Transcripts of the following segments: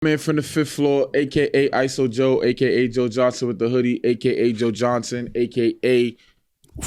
Man from the fifth floor, aka ISO Joe, aka Joe Johnson with the hoodie, aka Joe Johnson, aka.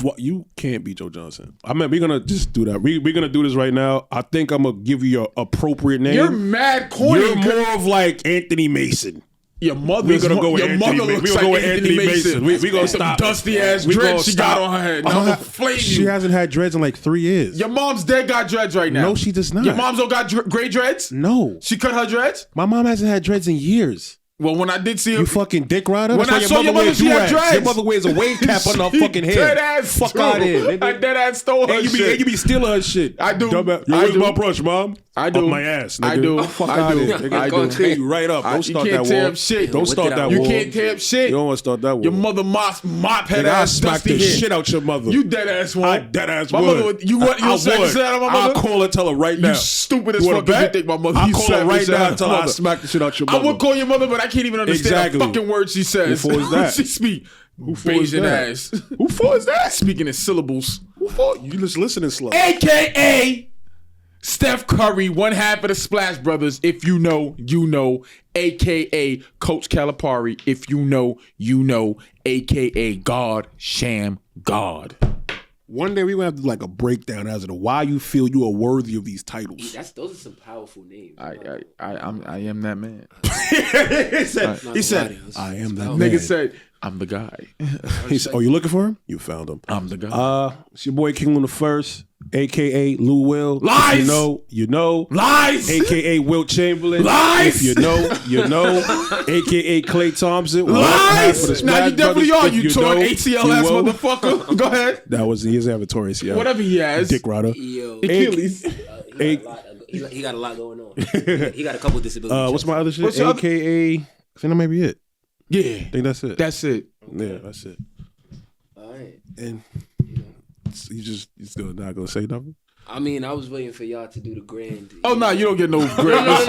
What, you can't be Joe Johnson. I mean, we're gonna just do that. We're gonna do this right now. I think I'm gonna give you your appropriate name. You're mad corny. You're more of like Anthony Mason. Your mother's We're gonna go with Anthony Mason. We're gonna go with Anthony Mason. We're gonna stop. Dusty ass dreads she got on her head. Now I'm gonna flame you. She hasn't had dreads in like 3 years. Your mom's dead got dreads right now. No, she does not. Your mom's don't got gray dreads? No. She cut her dreads? My mom hasn't had dreads in years. Well, when I did see her, you fucking dick rider. When I saw your mother, she had dreads. Your mother wears a wave cap on her fucking head. Dead ass. Fuck out of here. I dead ass stole her shit. You be stealing her shit. I do. Where's my brush, mom? I do. Up my ass, nigga. I do. Fuck out of here. I do. Tear you right up. Don't start that war. You can't tear up shit. Don't start that war. You can't tear up shit. You don't want to start that war. Your mother mop head ass. I smack the shit out your mother. You dead ass one. I dead ass my would. Mother, you what? You smack the shit out of my mother? I'll call her, tell her right now. You stupid as fuck. You think my mother? I'll call her right now and tell her I smack the shit out your mother. I would call your mother, but I can't even understand the fucking word she says. Who for is that? She speak. Who for is that? Ass. Who for is that? Speaking in syllables. Who for? You just listening slow. AKA Steph Curry, one half of the Splash Brothers. If you know, you know. AKA Coach Calipari. If you know, you know. AKA God Sham God. One day we gonna have to do like a breakdown as to why you feel you are worthy of these titles. Those are some powerful names. I am that man. he said, I am that man. Nigga said, I'm the guy. He said, oh, you looking for him? You found him. I'm the guy. It's your boy King Lou the First, aka Lou Will. Lies. If you know. Lies. AKA Wilt Chamberlain. Lies. If you know. AKA Clay Thompson. Lies. Now you definitely are. You torn ACL ass motherfucker. Go ahead. He doesn't have a torn ACL. Whatever he has. Dick rider. Yo. Achilles. He got a lot going on. He got a couple disabilities. What's my other shit? AKA. I think that might be it. Yeah. I think that's it. That's it. Yeah, that's it. All right. And you still not gonna say nothing? I mean, I was waiting for y'all to do the grand. Oh no, you don't get no grand. No.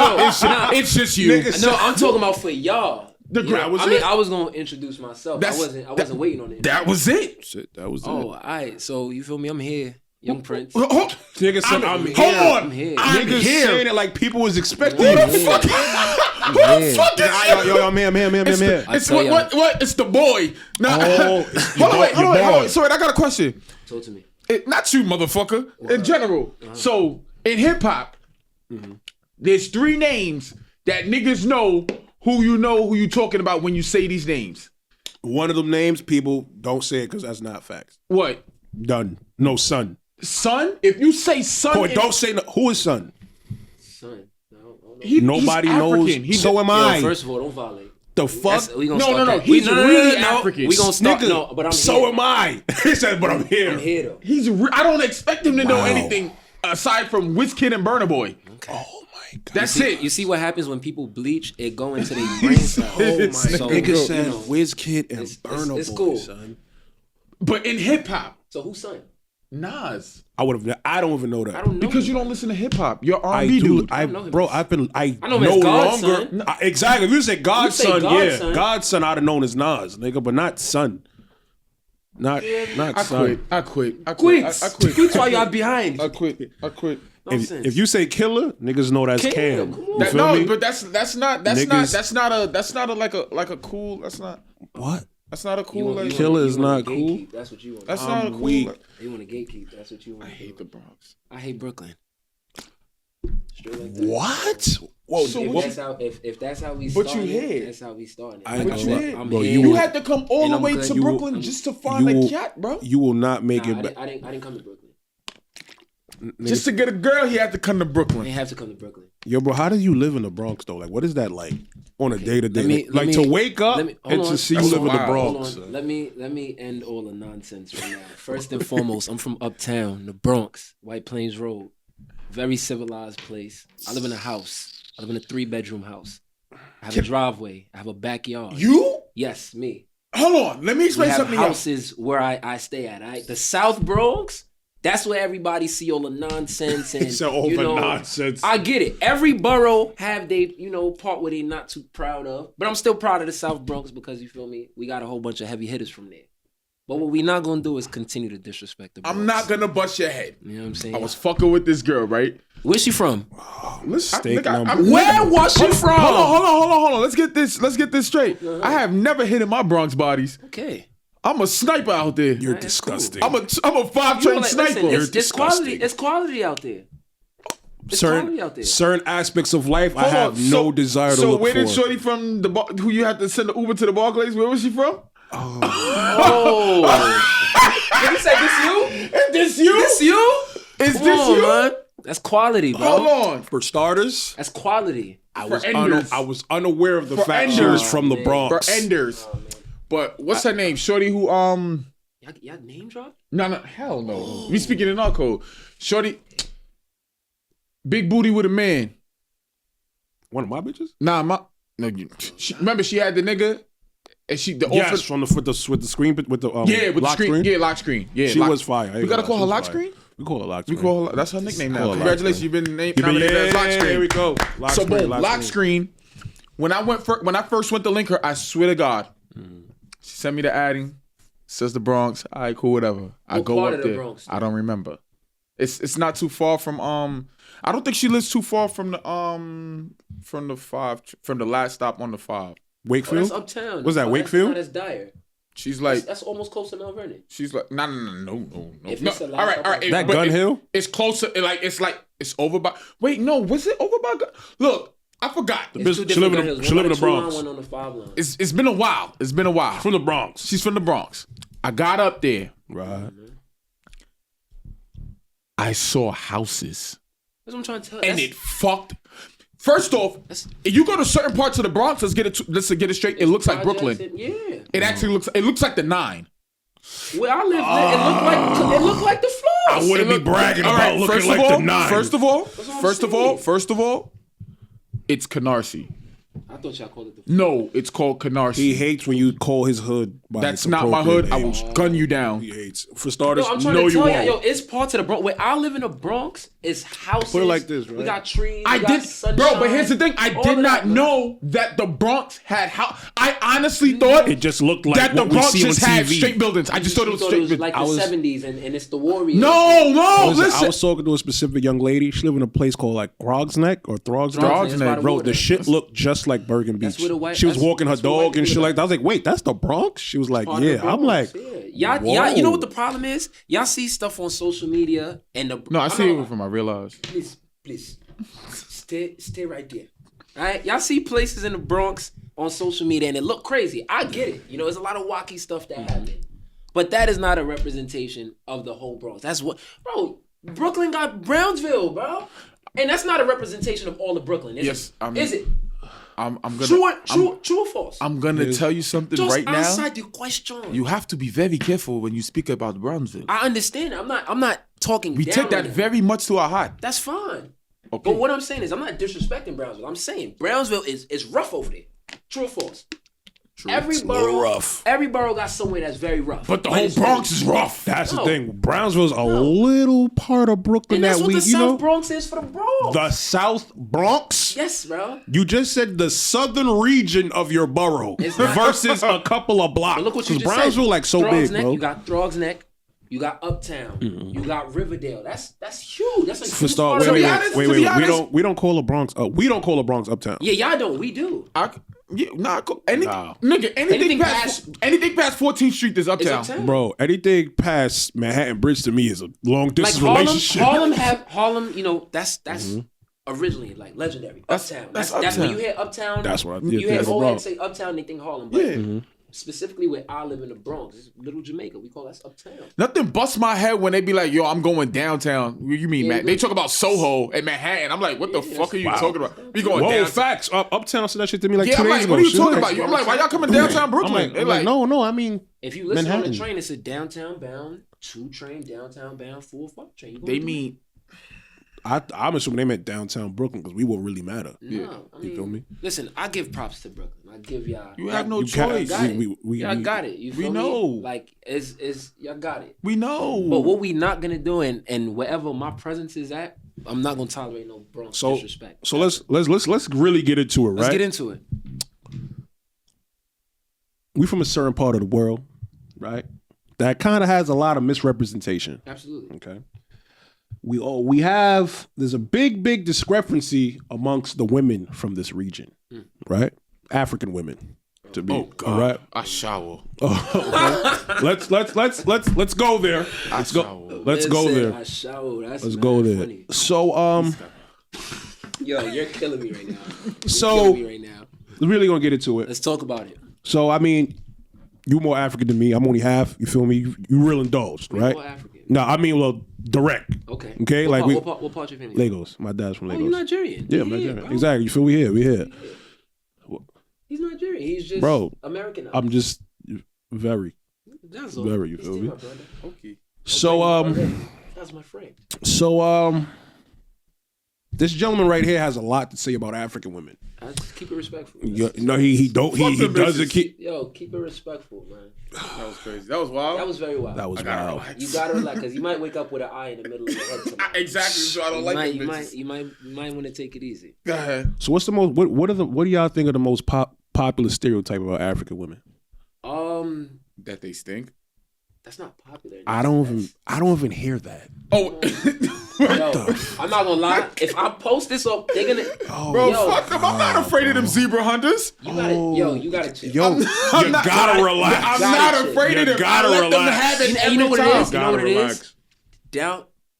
It's just you. No, I'm talking about for y'all. The grand was it? I mean, I was gonna introduce myself. I wasn't waiting on it. That was it. Shit, that was it. Oh, all right. So you feel me? I'm here, young Prince. Nigga said I'm here. Hold on. I'm here. Niggas saying it like people was expecting. Who the fuck? Who the fuck is Yo, I'm here. It's what? It's the boy. Now, hold on. Sorry, I got a question. Talk to me. Not you, motherfucker. In general. So in hip hop, there's 3 names that niggas know who you talking about when you say these names. One of them names, people don't say it because that's not facts. What? Done. No, son. Son? If you say son, don't say who is son. Son. Nobody knows. So am I. First of all, don't violate. The fuck? No. He's really African. We gonna start. Nigga, no, but I'm so here. am I. He said, but I'm here. I'm here though. I don't expect him to know anything aside from WizKid and Burna Boy. Okay. Oh my god. That's it. You see what happens when people bleach? It go into their brain cells. Oh my so, nigga said WizKid and Burna Boy, it's cool. son. But in hip hop, so who's son? Nas. I don't even know that. I don't know because you don't listen to hip hop. You're R&B dude. I know no longer. Exactly. If you say Godson, Godson. Godson, I'd have known as Nas, nigga, but not son. Not son. I quit. Quit while y'all behind. I quit. If you say Killer, niggas know that's Cam. You feel me? But that's not a cool. That's not what. That's not a cool. Killer is not cool. That's what you want. That's not a cool. Weak. You want to gatekeep. That's what you want. I hate the Bronx. I hate Brooklyn. Straight like that. What? Whoa. So if that's how we started, but you here. That's how we started. But you here. I'm here. here. You had to come all the way to Brooklyn just to find a cat, bro. You will not make it back. I didn't come to Brooklyn. Just to get a girl, he had to come to Brooklyn. I didn't have to come to Brooklyn. Yo, bro, how do you live in the Bronx though? Like, what is that like on a day to day? Like to wake up and to see you live in the Bronx. Let me end all the nonsense right now. First and foremost, I'm from uptown, the Bronx, White Plains Road, very civilized place. I live in a house. I live in a 3-bedroom house. I have a driveway. I have a backyard. You? Yes, me. Hold on. Let me explain something. Houses where I stay at. Right? The South Bronx. That's where everybody see all the nonsense and nonsense. I get it. Every borough have they, part where they not too proud of. But I'm still proud of the South Bronx because you feel me? We got a whole bunch of heavy hitters from there. But what we not gonna do is continue to disrespect the Bronx. I'm not gonna bust your head. You know what I'm saying? I was fucking with this girl, right? Where's she from? Mistake Nigga, number. I'm- Where was she from? Hold on. Let's get this straight. I have never hit in my Bronx bodies. Okay. I'm a sniper out there. You're That's cool. disgusting. I'm a 5-train Like, sniper. listen, You're it's quality. disgusting. It's quality out there. It's quality out there. certain aspects of life, I Hold have on, no desire to So look where did for. Shorty from who you had to send the Uber to the Barclays? Where was she from? Oh. Did you say this you? Is this you? This you? Is Come this on, you? man. That's quality, bro. Hold on. For starters, That's quality. I was enders. unaware of the For fact she was enders. from the Man. Bronx. For Enders. But what's her name? Shorty who Y'all name drop? no, hell no. We speaking in our code. Shorty big booty with a man. One of my bitches? Remember she had the nigga and Yes, offer from the with the screen with the with the lock screen. Yeah, lock screen. Yeah, She was fire. We gotta call her lock screen? We call her lock We screen. call her that's her nickname now. Call her Congratulations, Lock you've been nominated as lock screen. There we go. Lock So screen, boom, lock screen. When I first went to link her, I swear to God, she sent me the adding. Says the Bronx. All right, cool, whatever. I What go part up of the there. Bronx? I don't remember. It's not too far from I don't think she lives too far from the last stop on the 5. Oh, Wakefield? that's uptown. Was that That's Wakefield? not as dire. She's like That's almost close to Mount Vernon. she's like no. If No. it's the last All right. stop on- That but Gun Hill? It's closer. It's over by. Wait, no. Was it over by? Look, I forgot. It's two She live in different the- hills. she One live in on the 2 line, Bronx. One on the 5 line. It's been a while. It's been a while. From the Bronx. She's from the Bronx. I got up there. Right. I saw houses. That's what I'm trying to tell you. And it fucked. First off, if you go to certain parts of the Bronx, let's get it straight. It looks like Brooklyn. Yeah. It actually looks like the 9. Where I live, it looked like the floors. I wouldn't be bragging about looking like the 9. First of all, saying. it's Canarsie. I thought y'all called it the floors. No, it's called Canarsie. He hates when you call his hood by That's its not my hood. appropriate I will name. gun you down. He hates. For starters, Yo, I'm trying no, to you tell won't. y'all, it's parts of the Bronx. Where I live in the Bronx, is houses. Put it like this, right? We got trees. I we got did, sunshine, bro. But here's the thing: I all did of not that, man. know that the Bronx had how. I honestly thought It just looked like that the what we Bronx see on just had TV. straight buildings. I just thought it was straight buildings. like I the was- 70s, and it's the Warriors. No, Listen, listen. I was talking to a specific young lady. She lived in a place called like Grog's Neck or Throg's Neck. Throgs Neck. Bro, the shit looked just like Bergen Beach. That's where the white- she was that's- walking her that's where white dog and people shit are. like that. I was like, wait, that's the Bronx? She was like, Part of the yeah. I'm Bronx, like, yeah. Y'all, you know whoa. what the problem is? Y'all see stuff on social media, and No, I see it from my real eyes. Please, stay right there. All right, y'all see places in the Bronx on social media, and it look crazy. I get it. You know, there's a lot of wacky stuff that happen, but that is not a representation of the whole Bronx. That's what, bro. Brooklyn got Brownsville, bro, and that's not a representation of all of Brooklyn. Is it? Is it? I'm gonna. True or false? I'm gonna tell you something Just right now. answer the question. You have to be very careful when you speak about Brownsville. I understand. I'm not talking. We down take on that them. very much to our heart. That's fine. Okay. But what I'm saying is, I'm not disrespecting Brownsville. I'm saying Brownsville is rough over there. True or false? Every borough got somewhere that's very rough. But the whole Bronx is rough. that's No. the thing. Brownsville's a little part of Brooklyn and that's that what we, the you know, South Bronx is for the Bronx. the South Bronx. Yes, bro. You just said the southern region of your borough It's not- versus a couple of blocks. But look what you 'Cause just Brownsville said. like so Throgs big, Neck, bro. You got Throgs Neck. You got Uptown. You got Riverdale. That's huge. That's a For huge start, part of wait, the- honest, wait. to be honest- We don't call the Bronx. We don't call the Bronx Uptown. Yeah, y'all don't. We do. Anything Anything past 14th Street is It's uptown. Uptown. Bro, anything past Manhattan Bridge to me is a long Like distance Harlem, relationship. Harlem. You know, that's originally like legendary. Uptown. That's when Uptown. you hear Uptown. That's what I- you yeah, hear that's old wrong. heads say Uptown. They think Harlem. But Yeah. specifically where I live in the Bronx, it's Little Jamaica. We call that Uptown. Nothing busts my head when they be like, "Yo, I'm going downtown." What you mean, Yeah, man? They talk about Soho and Manhattan. I'm like, "What the fuck are you talking about?" We going Whoa, downtown. facts. Uptown said that shit to me like Yeah, 2 I'm days like, ago. "What are you She's talking like- about?" I'm like, "Why y'all coming downtown Brooklyn?" I'm like, no, I mean, If you listen on Manhattan. the train, it's a downtown bound, 2 train, downtown bound, 4-5 train. You gonna They do mean I'm assuming they meant downtown Brooklyn because we will really matter. that? No, I mean, You feel me? Listen, I give props to Brooklyn. I give y'all. you have no You got- choice. Got it. we- y'all got it. You feel me? know. Like, is y'all got it. We know. But what we not gonna do, and wherever my presence is at, I'm not gonna tolerate no Bronx So disrespect. so let's really get into it, right? Let's get into it. We from a certain part of the world, right? that kind of has a lot of misrepresentation. Absolutely. Okay. There's a big discrepancy amongst the women from this region, right? African women. To be, Oh God! all right. I shower. Let's go there. Let's go there. I shower. That's Let's go there. funny. So Yo, you're killing me right now. We're really gonna get into it. Let's talk about it. So I mean, you more African than me. I'm only half. You feel me? You real indulged, right? More African. No, I mean, well, direct. Okay. Okay. What part your family? Lagos. My dad's from Oh, Lagos. you Nigerian? Yeah, I'm Nigerian. Exactly. You feel we here? We here. He's Nigerian. He's just American. I'm just very. That's all. Very. You feel me? Okay. So That's my friend. So this gentleman right here has a lot to say about African women. I just keep it respectful. No, he doesn't keep. Yo, keep it respectful, man. That was crazy. That was wild. That was very wild. That was wild. You gotta relax, because you might wake up with an eye in the middle of your head tomorrow. Exactly. So I don't like them bitches. You might want to take it easy. Go ahead. So what's the most? What do y'all think are the most popular stereotype about African women? That they stink. That's not popular. I don't even hear that. Oh, Yo, I'm not gonna lie. If I post this up, they're gonna. bro, fuck them. I'm not afraid of them zebra hunters. You gotta chill. Yo, you gotta relax. I'm not afraid of them. gotta I let them relax. have it You know what it every is? time. You know what it relax. is?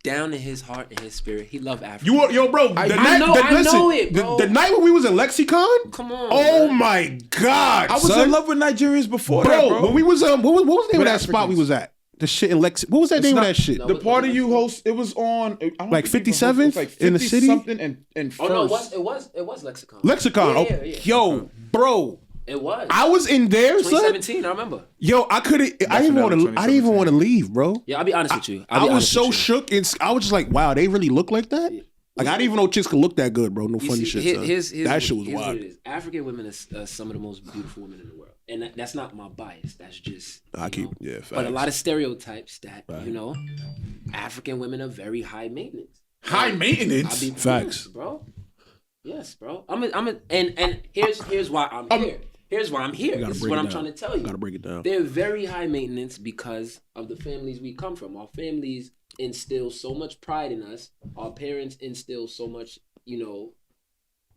Down in his heart and his spirit, he loved Africa. Yo, bro. I know it, bro. The night when we was in Lexicon. Come on. Oh man. my God. I was son. in love with Nigerians before that, bro. When we was what was the name of that spot Africans. we was at? The shit in Lex. What was that name of that shit? No, The party you host, it was on I don't Like think it was on- 57th it was like 50 in the city? something and first. Oh no, it was Lexicon. Lexicon. Yeah. Yo, bro. It was. I was in there, son. 2017. I remember. Yo, I couldn't. I didn't want to. I didn't even want to leave, bro. Yeah, I'll be honest with you. I was so shook. I was just like, wow, they really look like that. Like I didn't even know chicks could look that good, bro. No funny shit. Son. That shit was wild. What it is. African women are some of the most beautiful women in the world, and that's not my bias. That's just Facts. But a lot of stereotypes that African women are very high maintenance. High maintenance. Facts, bro. Yes, bro. And here's why I'm here. Here's why I'm here. This is what I'm trying to tell you. Gotta break it down. They're very high maintenance because of the families we come from. Our families instill so much pride in us. Our parents instill so much,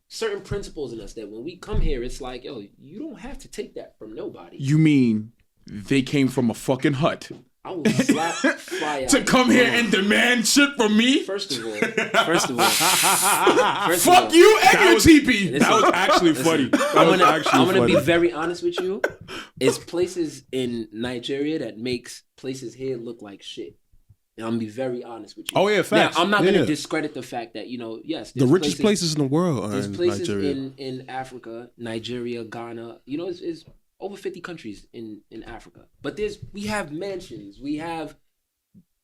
certain principles in us that when we come here, it's like, yo, you don't have to take that from nobody. You mean they came from a fucking hut I will fly out to come here and demand shit from me? First of all, Fuck you and your teepee. Listen, That was actually funny. I'm gonna be very honest with you. It's places in Nigeria that makes places here look like shit. And I'm gonna be very honest with you. Oh yeah, facts. Now, I'm not gonna discredit the fact that yes, the richest places in the world are there's in places Nigeria. in Africa, Nigeria, Ghana. It's over 50 countries in Africa. But we have mansions, we have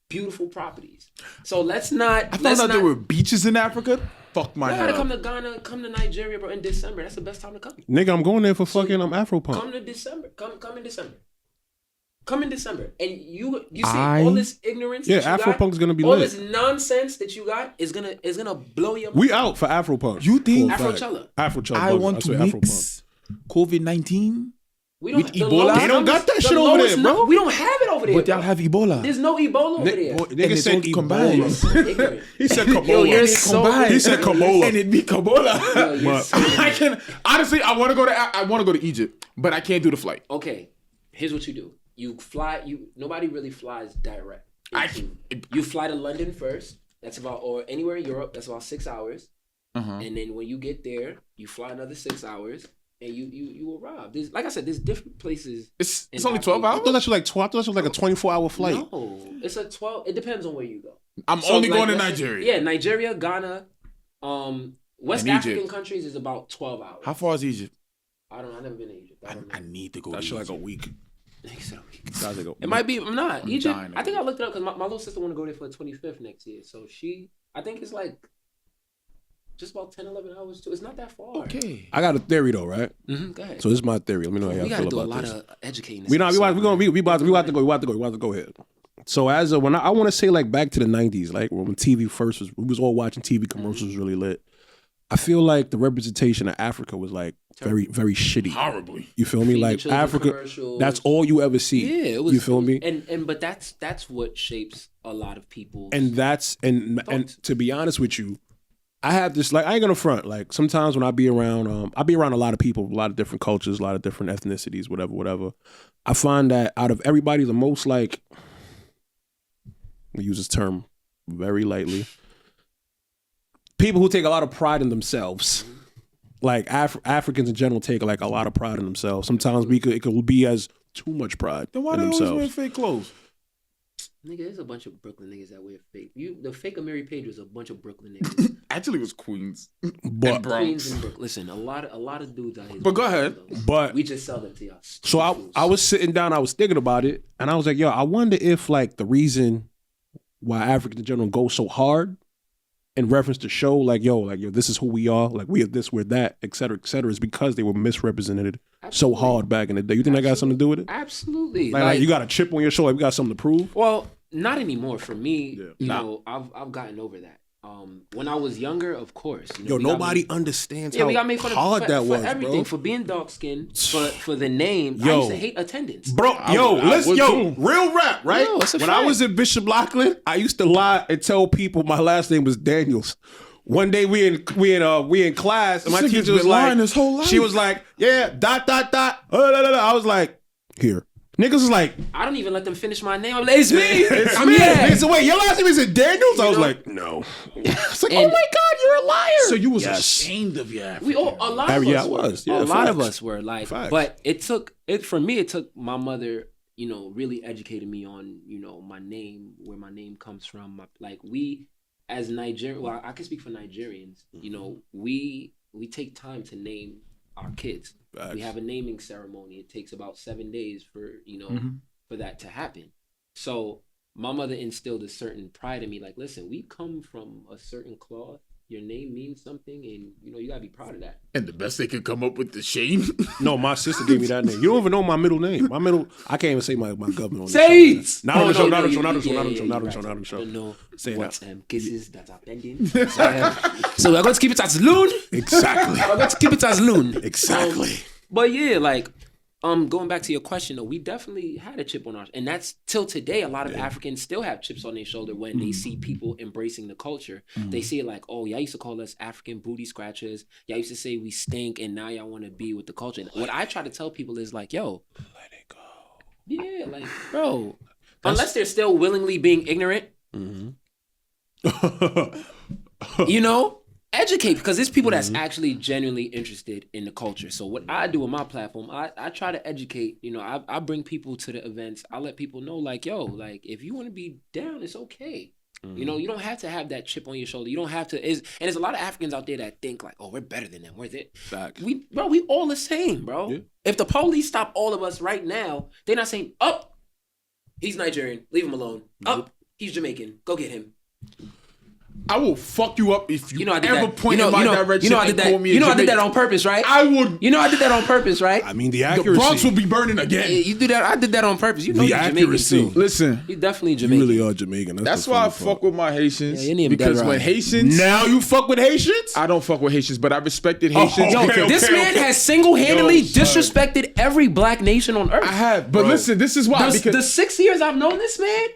beautiful properties. So let's not. I found out there were beaches in Africa. Fuck my You head gotta come up. to Ghana, come to Nigeria, bro. In December, that's the best time to come. Nigga, I'm going there for fucking Afro punk. Come to December. Come in December. Come in December, and you see all this ignorance. Yeah, that you Afro got, Punk's gonna be all lit. this nonsense that you got is gonna blow your mind. We out for Afro punk. You think Afrochella? Afrochella? I want to Afro punk. mix COVID-19 We with the Ebola? lowest They don't got that the shit over lowest there, bro. We don't have it over there. but y'all bro. have Ebola. There's no Ebola over there. Nigga it's said all combined. Ebola. Ignorant. He said Yo, Kabola. you're so. He said Kabola. and it'd be Kabola. Yo, you're But- so- I can honestly. I want to go to Egypt, but I can't do the flight. Okay, here's what you do. You fly. Nobody really flies direct. I- You fly to London first. That's or anywhere in Europe. That's about 6 hours. And then when you get there, you fly another 6 hours, and you arrive. Like I said, there's different places. It's in only 12 Africa. I hours. thought that was like 12. I thought that was like a 24-hour flight. No, it's a 12. It depends on where you go. I'm So, only like, going to let's say- Nigeria. Yeah, Nigeria, Ghana, West And African Egypt. countries is about 12 hours. How far is Egypt? I've never been to Egypt. I don't know. I need to go. That to shit like Egypt. a week. Niggas, a week. That's like a It might be. I'm not. Egypt. dying to I think go. I looked it up because my little sister want to go there for the 25th next year. So I think it's like just about 10, 11 hours too. It's not that far. Okay. I got a theory though, right? Go ahead. So this is my theory. Let me know how we y'all gotta feel do a about lot this. of educating. We about to go ahead. So when I want to say like back to the 90s, like when TV first was, we was all watching TV commercials was really lit. I feel like the representation of Africa was like very, very shitty. Horribly. You feel me? Like Africa, that's all you ever see. Yeah, it was. You feel me? But that's what shapes a lot of people. And to be honest with you, I have this, like, I ain't gonna front. Like, sometimes when I be around a lot of people, a lot of different cultures, a lot of different ethnicities, whatever. I find that out of everybody, the most, like, we use this term very lightly, people who take a lot of pride in themselves. Like, Africans in general take, like, a lot of pride in themselves. Sometimes it could be as too much pride Then why in they always themselves. wear fake clothes? Nigga, there's a bunch of Brooklyn niggas that wear fake. The fake of Mary Page was a bunch of Brooklyn niggas. Actually, it was Queens But- and Bronx. Queens and Brooklyn. Listen, a lot of dudes out here. But go ahead. But we just sell them to y'all. so I was sitting down, I was thinking about it, and I was like, yo, I wonder if, like, the reason why Africans in general go so hard in reference to show, like, yo, this is who we are, like, we are this, we're that, et cetera, is because they were misrepresented so hard back in the day. You think that got something to do with it? Absolutely. Like you got a chip on your shoulder, we got something to prove? Well, not anymore. For me, you Nah. know, I've gotten over that. When I was younger, of course. You know, Yo, we got nobody made- understands Yeah, how we got made fun of hard that for was, everything, bro. for being dark skinned, for the name. I Yo. used to hate attendance. Bro, I listen, would too. real rap, right? No, it's a when I fact. was in Bishop Loughlin, I used to lie and tell people my last name was Daniels. One day we in class, and my This nigga's teacher was been lying like, his whole life. she was like, yeah, ... I was like, here. Niggas was like, I don't even let them finish my name. I'm like, it's me. it's I'm me. here. They said, wait, your last name isn't Daniels? I was know? like, no. It's like, oh And- my God, you're a liar. So you was Yes. ashamed of your African. We all, a lot of Yeah, us I were. was. Yeah, a lot of facts. us were like, Facts. but it took my mother, you know, really educated me on, you know, my name, where my name comes from. Like we, as Nigerian, well, I can speak for Nigerians. You know, we take time to name our kids. Facts. We have a naming ceremony. It takes about 7 days for, you know, for that to happen. So my mother instilled a certain pride in me. Like, listen, we come from a certain cloth. Your name means something, and you know you gotta be proud of that. And the best they could come up with the shame. No, my sister gave me that name. You don't even know my middle name. I can't even say my government on Say the it! show. Not on the show, No, not on the you- show, not on the show, yeah, not on the yeah, show, not on the you're show, right. not on the show. I don't know Say what that. kisses that are pending. So we're going to keep it as loon. Exactly. We're going to keep it as loon. Exactly. But yeah, like, going back to your question, though, we definitely had a chip on our, and that's till today. A lot of Africans still have chips on their shoulder when they see people embracing the culture. They see it like, oh, y'all used to call us African booty scratchers. Y'all used to say we stink, and now y'all want to be with the culture. What I try to tell people is like, yo, Let it go. yeah, like, bro, unless they're still willingly being ignorant, you know, educate, because there's people that's actually genuinely interested in the culture. So what I do with my platform, I try to educate. You know, I bring people to the events. I let people know, like, yo, like, if you want to be down, it's okay. You know, you don't have to have that chip on your shoulder. You don't have to. And there's a lot of Africans out there that think like, oh, we're better than them. We're it. Facts. We all the same, bro. Yeah. If the police stop all of us right now, they're not saying, oh, he's Nigerian, leave him alone. Oh, he's Jamaican, go get him. I will fuck you up if you, You know I did ever that. point in my direction You know I did and that. call me a You know I did that Jamaican. on purpose, right? I would. You know I did that on purpose, right? I mean, the The accuracy. Bronx will be burning Yeah, again. you do that. I did that on purpose. You know The you're Jamaican accuracy. too. Listen, You definitely You Jamaican. really are Jamaican. that's the why I funny part. fuck with my Haitians. Yeah, your name because dead when right. Haitians, Now you fuck with Haitians? I don't fuck with Haitians, but I respected Haitians. Yo, Okay, this okay, man okay. has single-handedly Yo, son. disrespected every black nation on earth. I have, but listen, this is why. The 6 years I've known this man,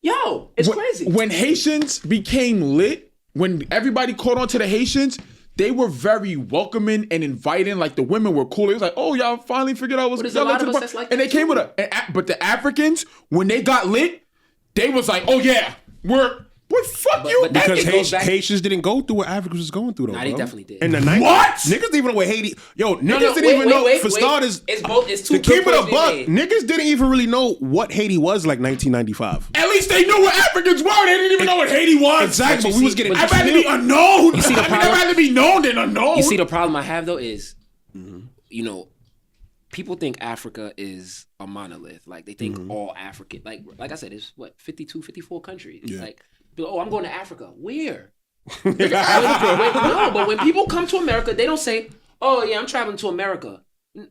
yo, it's crazy. When Haitians became lit, when everybody caught on to the Haitians, they were very welcoming and inviting. Like the women were cool. It was like, oh, y'all finally figured out what's But there's a lot of us that's like and they that came too. with but the Africans, when they got lit, they was like, oh yeah, fuck you. but that Because it goes back- Haitians didn't go through what Africans was going through, though. Nah, they bro. definitely did. In the 90s. What? Niggas didn't even know what Haiti. Yo, niggas No, didn't wait, even know. wait, For wait. starters, It's both. It's two to keep good it a points buck, being made. niggas didn't even really know what Haiti was like 1995. At least they knew what Africans were. They didn't even know what Haiti was. Exactly, but we was getting. I'd rather be unknown. see the I'd problem? rather be known than unknown. You see, the problem I have though is, you know, people think Africa is a monolith. Like they think all African. Like I said, it's what 52, 54 countries. Yeah. Like, oh, I'm going to Africa. Where? Wait, no, but when people come to America, they don't say, "Oh yeah, I'm traveling to America."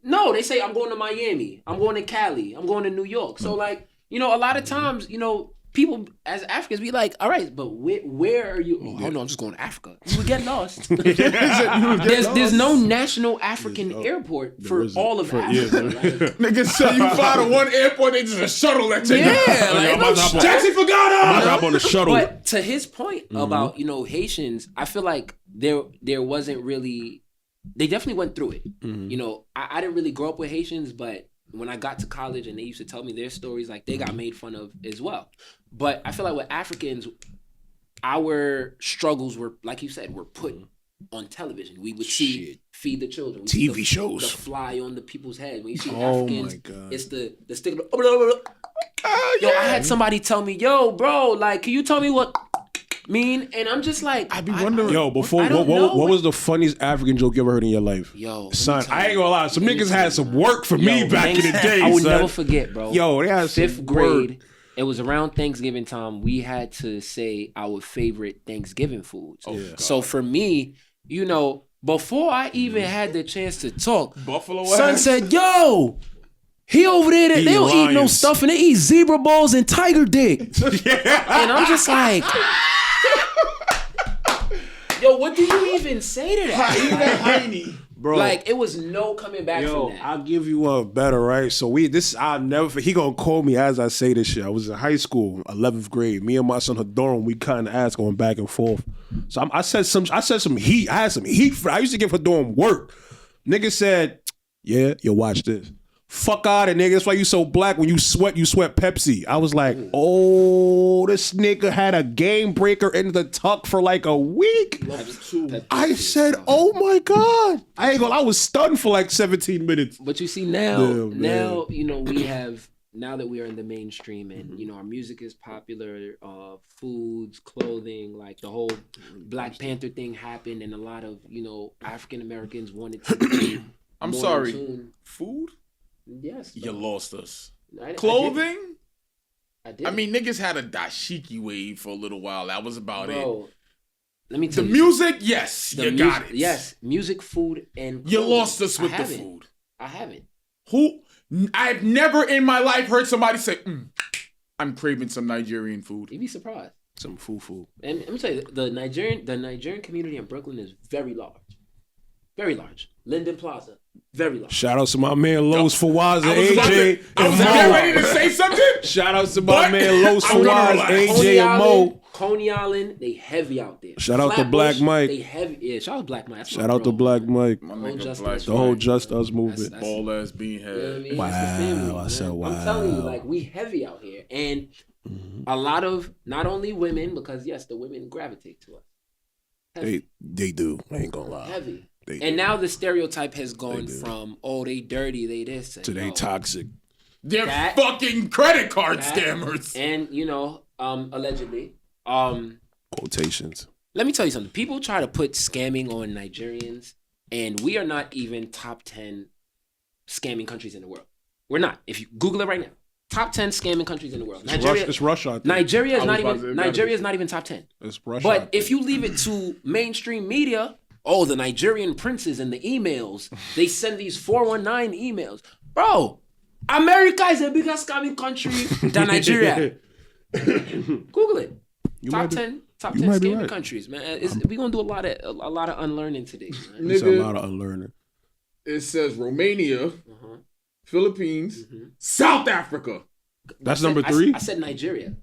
No, they say, "I'm going to Miami. I'm going to Cali. I'm going to New York." So like, you know, a lot of times, you know, people as Africans be like, all right, but where are you? Oh no, I'm just going to Africa. You would get lost. There's no national African airport for all of Africa. Like, Niggas say you fly to one airport, they just a shuttle that take you. like, no shit. Taxi for Ghana. Hop on the shuttle. But to his point about Haitians, I feel like there wasn't really. They definitely went through it. I didn't really grow up with Haitians, but when I got to college and they used to tell me their stories, like they got made fun of as well. But I feel like with Africans, our struggles were, like you said, were put on television. We would see Feed the Children. We see TV shows. The fly on the people's head. When you see Oh Africans, my God. it's the stick. Yo, I had somebody tell me, yo, bro, like, can you tell me what mean? And I'm just like, I be wondering. Yo, before what was the funniest African joke you ever heard in your life? Yo, son, I ain't gonna lie. Some niggas had some work for me back in the day. I will son. never forget, bro. Yo, they had some 5th grade. work. It was around Thanksgiving time. We had to say our favorite Thanksgiving foods. So for me, before I even had the chance to talk, Buffalo son ass. said, "Yo, he over there. They don't eat no lions. stuff, and they eat zebra balls and tiger dick." And I'm just like, yo, what do you even say to that? Bro. Like, it was no coming back Yo, from that. I'll give you one better, right? So I'll never, he gonna call me as I say this shit. I was in high school, 11th grade. Me and my son Hadoram, we kind of asked going back and forth. So I said some heat. I had some heat for I used to give Hadoram work. Nigga said, yeah, you watch this. Fuck out of nigga. That's why you so black. When you sweat Pepsi. I was like, oh, this nigga had a game breaker in the tuck for like a week. I said, oh my God. I ain't gonna, I was stunned for like 17 minutes. But you see now we have, now that we are in the mainstream and our music is popular, foods, clothing, like the whole Black Panther thing happened, and a lot of African Americans wanted to be I'm more sorry. in tune. Food? Yes, You lost us. I Clothing? I did. I mean, niggas had a dashiki wave for a little while. That was about it. Bro, let me The tell you. music, yes, The you mu- got it. Yes, music, food, and You clothing. lost us with I the haven't. food. I haven't. I've never in my life heard somebody say, I'm craving some Nigerian food. You'd be surprised. Some foo-foo. And let me tell you, the Nigerian community in Brooklyn is very large. Very large. Linden Plaza, very large. Shout out to my man Los Fawaz and AJ I was and getting Mo. ready to say something. Shout out to my But man Los I'm gonna Fawaz, relax. AJ and Mo. Coney Island, they heavy out there. Shout out to Flatbush, Black Mike. They heavy. Yeah, shout out to Black Mike. That's my Shout out to bro, Black man. Mike. My Whole nigga Just Black Us, The whole Mike. Just Us movement. That's- Ball ass bean You know what I head. mean? Wow, That's the family, I man. said I'm telling you, wow. like, we heavy out here. And a lot of, not only women, because yes, the women gravitate to us. Heavy. They do. I ain't gonna lie. Heavy. They And do. now the stereotype has gone do. from, oh, they dirty, they this. To they toxic. They're That- fucking credit card that- scammers. And, allegedly, Quotations. let me tell you something. People try to put scamming on Nigerians, and we are not even top 10 scamming countries in the world. We're not. If you Google it right now, top 10 scamming countries in the world. It's Russia. I think. Nigeria is I not was about to say even. that. Nigeria is not even top 10. It's Russia. But if you leave it to mainstream media, the Nigerian princes and the emails, they send these 419 emails. Bro, America is a bigger scamming country than Nigeria. Google it. Top 10 might be scamming right. countries, man. We're gonna do a lot of unlearning today. Man. It's a lot of unlearning. It says Romania, Uh-huh. Philippines, Mhm. South Africa. That's number 3? I said Nigeria.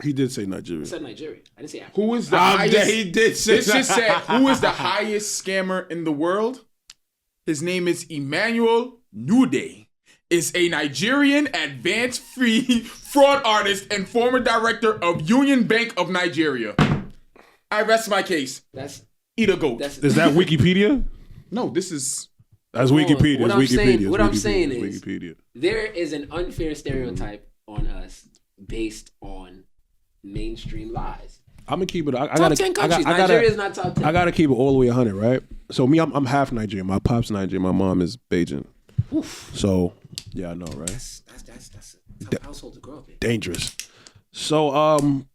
He did say Nigeria. I said Nigeria. I didn't say Africa. Who is the highest? He did say This just said, who is the highest scammer in the world? His name is Emmanuel Nude. Is a Nigerian advanced fee fraud artist and former director of Union Bank of Nigeria. I rest my case. That's Eat a goat. Is that Wikipedia? No, this is That's Wikipedia. What It's I'm Wikipedia. saying- It's what I'm Wikipedia. saying It's is- Wikipedia. there is an unfair stereotype on us based on mainstream lies. I'm gonna keep it. I Top gotta, 10 I countries. gotta, Nigeria is not top 10. I gotta keep it all the way 100, right? So me, I'm half Nigerian. My pop's Nigerian. My mom is Bajan. So yeah, I know, right? That's a tough household to grow up in. Dangerous. So I'm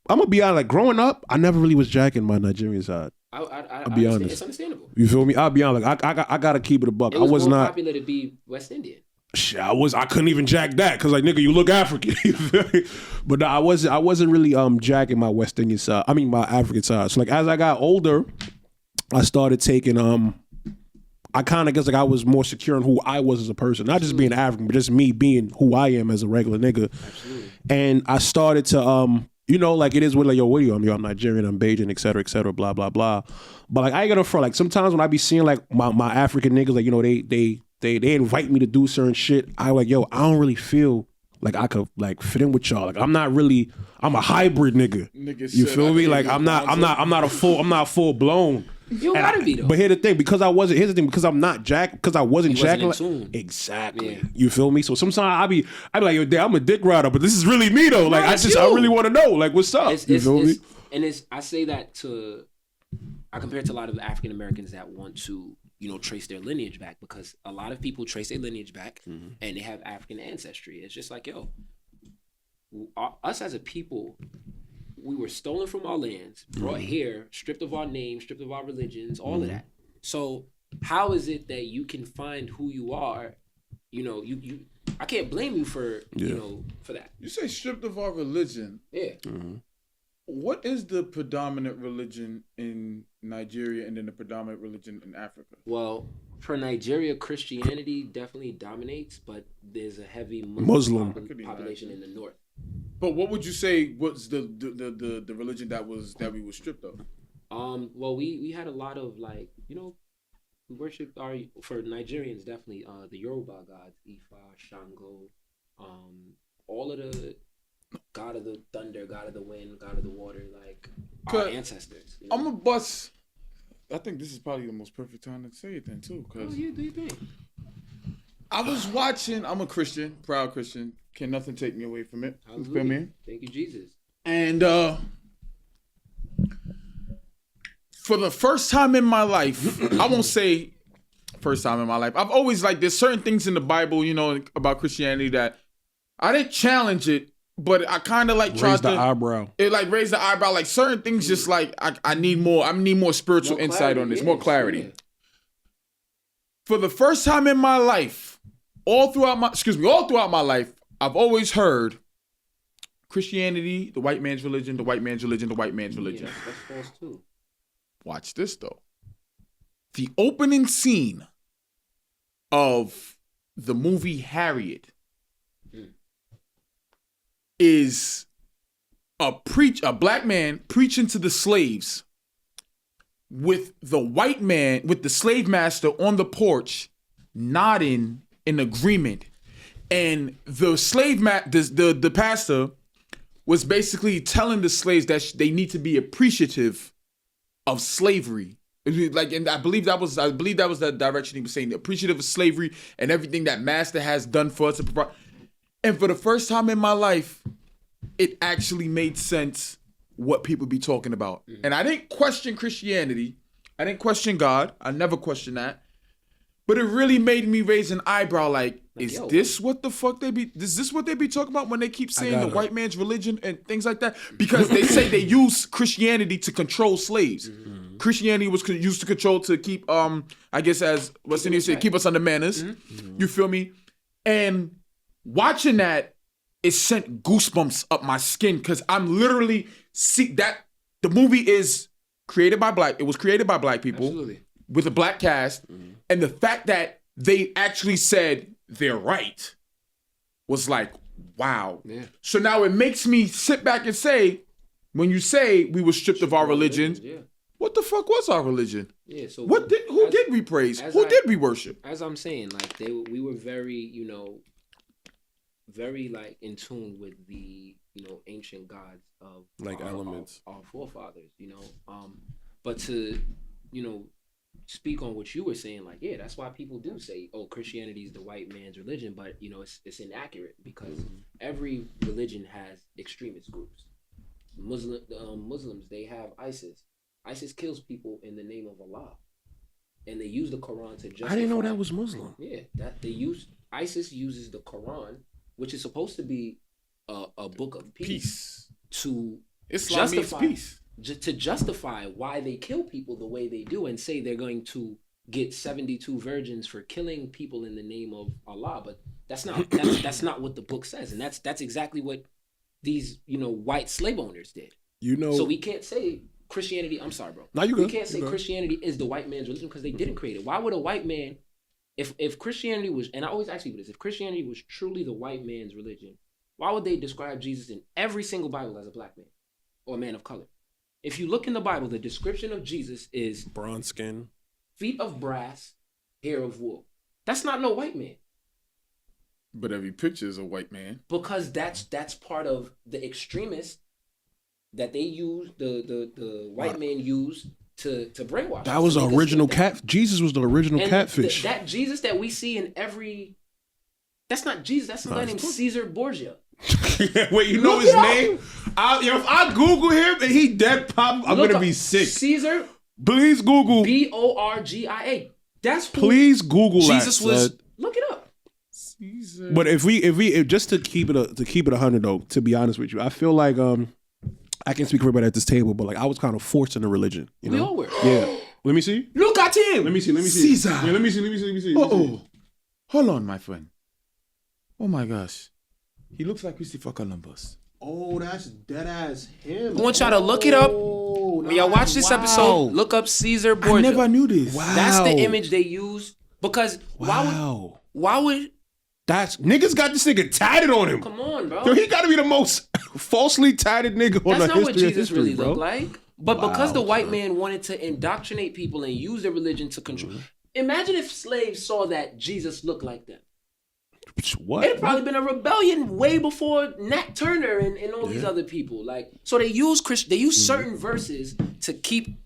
gonna be honest. Like growing up, I never really was jacking my Nigerian side. I'll be understand. honest. It's understandable. You feel me? I'll be honest. Like I gotta keep it a buck. It was I was more not. popular to be West Indian. Shit, I couldn't even jack that because like nigga, you look African. You feel me? But no, I wasn't really jacking my West Indian side. I mean my African side. So like as I got older, I started taking I kind of guess like I was more secure in who I was as a person, not just being African, but just me being who I am as a regular nigga. Absolutely. And I started to you know, like it is with like, yo, what are you? I'm Nigerian, I'm Bajan, et cetera, blah, blah, blah. But like I ain't gonna front, like sometimes when I be seeing like my African niggas, like, you know, they invite me to do certain shit. I like, yo, I don't really feel like I could like fit in with y'all. Like I'm a hybrid nigga. You feel me? Like I'm not full blown. You gotta be though. But here's the thing, because I'm not jack, because I wasn't jacking. Like, exactly. Yeah. You feel me? So sometimes I be like, yo, damn, I'm a dick rider, but this is really me though. Like I really want to know, like, what's up? You feel me? And I say that I compare it to a lot of African Americans that want to, you know, trace their lineage back, because a lot of people trace their lineage back and they have African ancestry. It's just like, yo, us as a people, we were stolen from our lands, brought here, stripped of our names, stripped of our religions, all of that. So how is it that you can find who you are? You know, I can't blame you for, you know, for that. You say stripped of our religion. Yeah. What is the predominant religion in Nigeria and then the predominant religion in Africa? Well, for Nigeria, Christianity definitely dominates, but there's a heavy Muslim population in the north. But what would you say was the religion that we were stripped of? Well, we had a lot of, like, you know, we worshipped for Nigerians definitely the Yoruba gods, Ifa, Shango, all of the god of the thunder, god of the wind, god of the water, like our ancestors. You know? I'm a bust. I think this is probably the most perfect time to say it then too. Cause do you think? I was watching. I'm a Christian, proud Christian. Can nothing take me away from it? You feel me? Thank you, Jesus. And for the first time in my life, I won't say first time in my life. I've always like there's certain things in the Bible, you know, about Christianity that I didn't challenge it, but I kind of like tried to eyebrow. It like raised the eyebrow. Like certain things, just like I need more. I need more spiritual insight on this, more clarity. Yeah. For the first time in my life, all throughout my life, I've always heard Christianity, the white man's religion, the white man's religion, the white man's religion. Yeah, that's false too. Watch this though. The opening scene of the movie Harriet is a black man preaching to the slaves with the white man, with the slave master on the porch, nodding in agreement. And the the pastor was basically telling the slaves that they need to be appreciative of slavery. Like, and I believe that was the direction he was saying, appreciative of slavery and everything that master has done for us to provide. And for the first time in my life, it actually made sense what people be talking about. And I didn't question Christianity. I didn't question God. I never questioned that. But it really made me raise an eyebrow like is this what the fuck is this what they be talking about when they keep saying the white man's religion and things like that? Because they say they use Christianity to control slaves. Mm-hmm. Christianity was used to control, to keep, I guess as what's in here say, keep us under manners. Mm-hmm. You feel me? And watching that, it sent goosebumps up my skin because I'm literally the movie is created by black. It was created by black people. Absolutely. With a black cast. Mm-hmm. And the fact that they actually said they're right was like, wow. Yeah. So now it makes me sit back and say, when you say we were stripped of our religion, what the fuck was our religion? Yeah. So who did we praise? Who did we worship? As I'm saying, like we were very, you know, very like in tune with the, you know, ancient gods of like elements, our forefathers, you know. But to, you know, speak on what you were saying, like, yeah, that's why people do say, oh, Christianity is the white man's religion, but, you know, it's inaccurate because every religion has extremist groups. Muslims, they have ISIS. ISIS kills people in the name of Allah, and they use the Quran to justify. I didn't know that was Muslim. Yeah, ISIS uses the Quran, which is supposed to be a book of peace. To Islam justify peace. To justify why they kill people the way they do and say they're going to get 72 virgins for killing people in the name of Allah. But That's not that's not what the book says, and that's exactly what these white slave owners did. So we can't say Christianity. I'm sorry, bro. No, you we good. can't say Christianity is the white man's religion because they didn't create it. Why would a white man, if Christianity was, and I always ask people this, if Christianity was truly the white man's religion, why would they describe Jesus in every single Bible as a black man or a man of color? If you look in the Bible, the description of Jesus is bronze skin, feet of brass, hair of wool. That's not no white man. But every picture is a white man. Because that's part of the extremists that they use, the white man use to brainwash. That was the original cat. Jesus was the original catfish. That Jesus that we see in every, that's not Jesus. That's a guy named Caesar Borgia. Wait, you know his name? If I Google him and he dead pop, I'm gonna be sick. Caesar. Please Google Borgia. That's who please Google Jesus that, was. son. Look it up. Caesar. But if we just to keep it 100 though, to be honest with you, I feel like I can speak for everybody at this table, but like I was kind of forced into religion. You know? We all were. Yeah. Let me see. Look at him. Let me see. Caesar. Yeah, let me see. Oh, hold on, my friend. Oh my gosh, he looks like Christopher Columbus. Oh, that's dead ass him. I want y'all to look it up. When y'all watch this episode, look up Caesar Borgia. I never knew this. Wow. That's the image they use because why would that's niggas got this nigga tatted on him. come on, bro? Yo, he got to be the most falsely tatted nigga on That's the not history what Jesus of history, really bro. looked like. But because the white man wanted to indoctrinate people and use their religion to control. Imagine if slaves saw that Jesus looked like them. What? It'd probably been a rebellion way before Nat Turner and all these other people. Like, so they use certain verses to keep,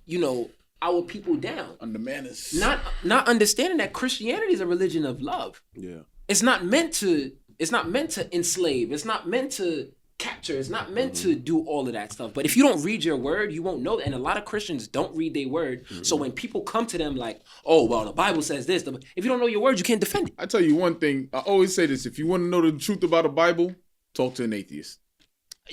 our people down. Under manners. Not understanding that Christianity is a religion of love. Yeah. It's not meant to enslave. It's not meant to capture. It's not meant to do all of that stuff. But if you don't read your word, you won't know that. And a lot of Christians don't read their word. So when people come to them like, oh, well, the Bible says this. If you don't know your word, you can't defend it. I tell you one thing. I always say this. If you want to know the truth about the Bible, talk to an atheist.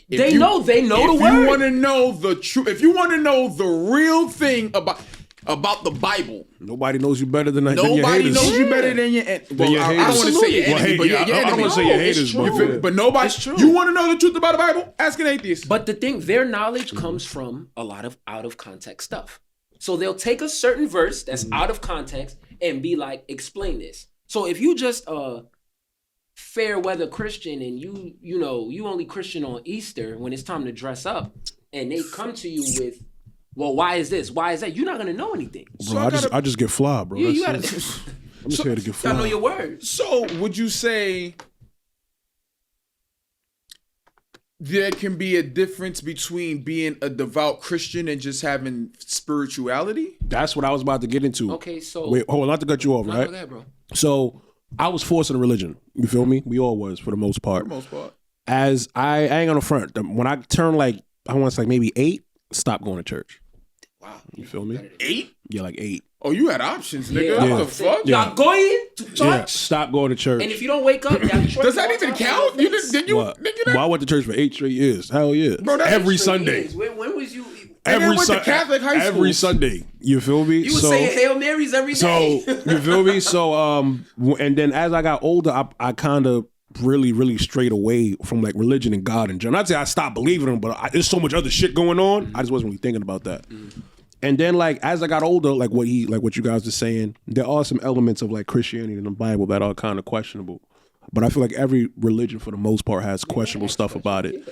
They know the word. If you want to know the truth, if you want to know the real thing about the Bible, nobody knows you better than your nobody haters. knows you better than your haters. Well, I don't want to say your enemy, but your I don't enemy. want to say your haters, bro. But nobody. It's true. You want to know the truth about the Bible? Ask an atheist. But the thing, their knowledge comes from a lot of out of context stuff. So they'll take a certain verse that's out of context and be like, explain this. So if you just fair weather Christian and you only Christian on Easter when it's time to dress up, and they come to you with, well, why is this? Why is that? You're not gonna know anything. Bro, I just get fly, bro. You I'm gotta just here to get fly. know your words. So would you say there can be a difference between being a devout Christian and just having spirituality? That's what I was about to get into. Okay, so Wait, hold on, not to cut you off, right? go ahead, bro. So I was forced into religion. You feel me? We all was for the most part. For the most part. As I ain't gonna front. When I turned I want to say maybe 8, stopped going to church. Wow. You feel me? 8? Yeah, like 8. Oh, you had options, nigga. Yeah. What the fuck? Yeah. Y'all going to church? Yeah, stop going to church. And if you don't wake up, Does that even count? You did you What? nigga? Well, I went to church for 8 straight years. Hell yeah. Bro, that's every 8 straight Sunday. When was you? Every went to Catholic high school. Every Sunday. You feel me? You was saying Hail Marys every So day. you feel me? So and then as I got older, I kind of really strayed away from like religion and God in general. Not say I stopped believing in him, but there's so much other shit going on. I just wasn't really thinking about that. And then like as I got older, like what you guys are saying, there are some elements of like Christianity in the Bible that are kind of questionable. But I feel like every religion for the most part has questionable stuff about it.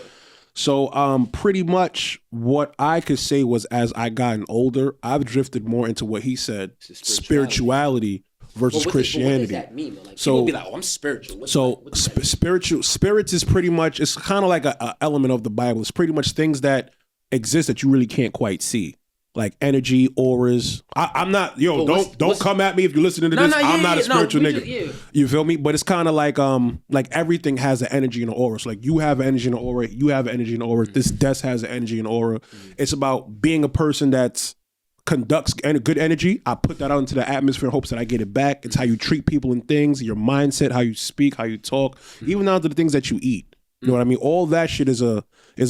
So pretty much what I could say was as I gotten older, I've drifted more into what he said, spirituality versus Christianity. What does that mean? Like, So- people be like, "Oh, I'm spiritual." What's that? Spirits is pretty much, it's kind of like a element of the Bible. It's pretty much things that exist that you really can't quite see. Like energy, auras. I'm not, don't come at me if you're listening to this. I'm not a spiritual nigga. You feel me? But it's kind of like everything has an energy and an aura. So like you have an energy and an aura, you have an energy and an aura. This desk has an energy and aura. It's about being a person that conducts good energy. I put that out into the atmosphere in hopes that I get it back. It's how you treat people and things, your mindset, how you speak, how you talk, even down to the things that you eat. You know what I mean? All that shit is a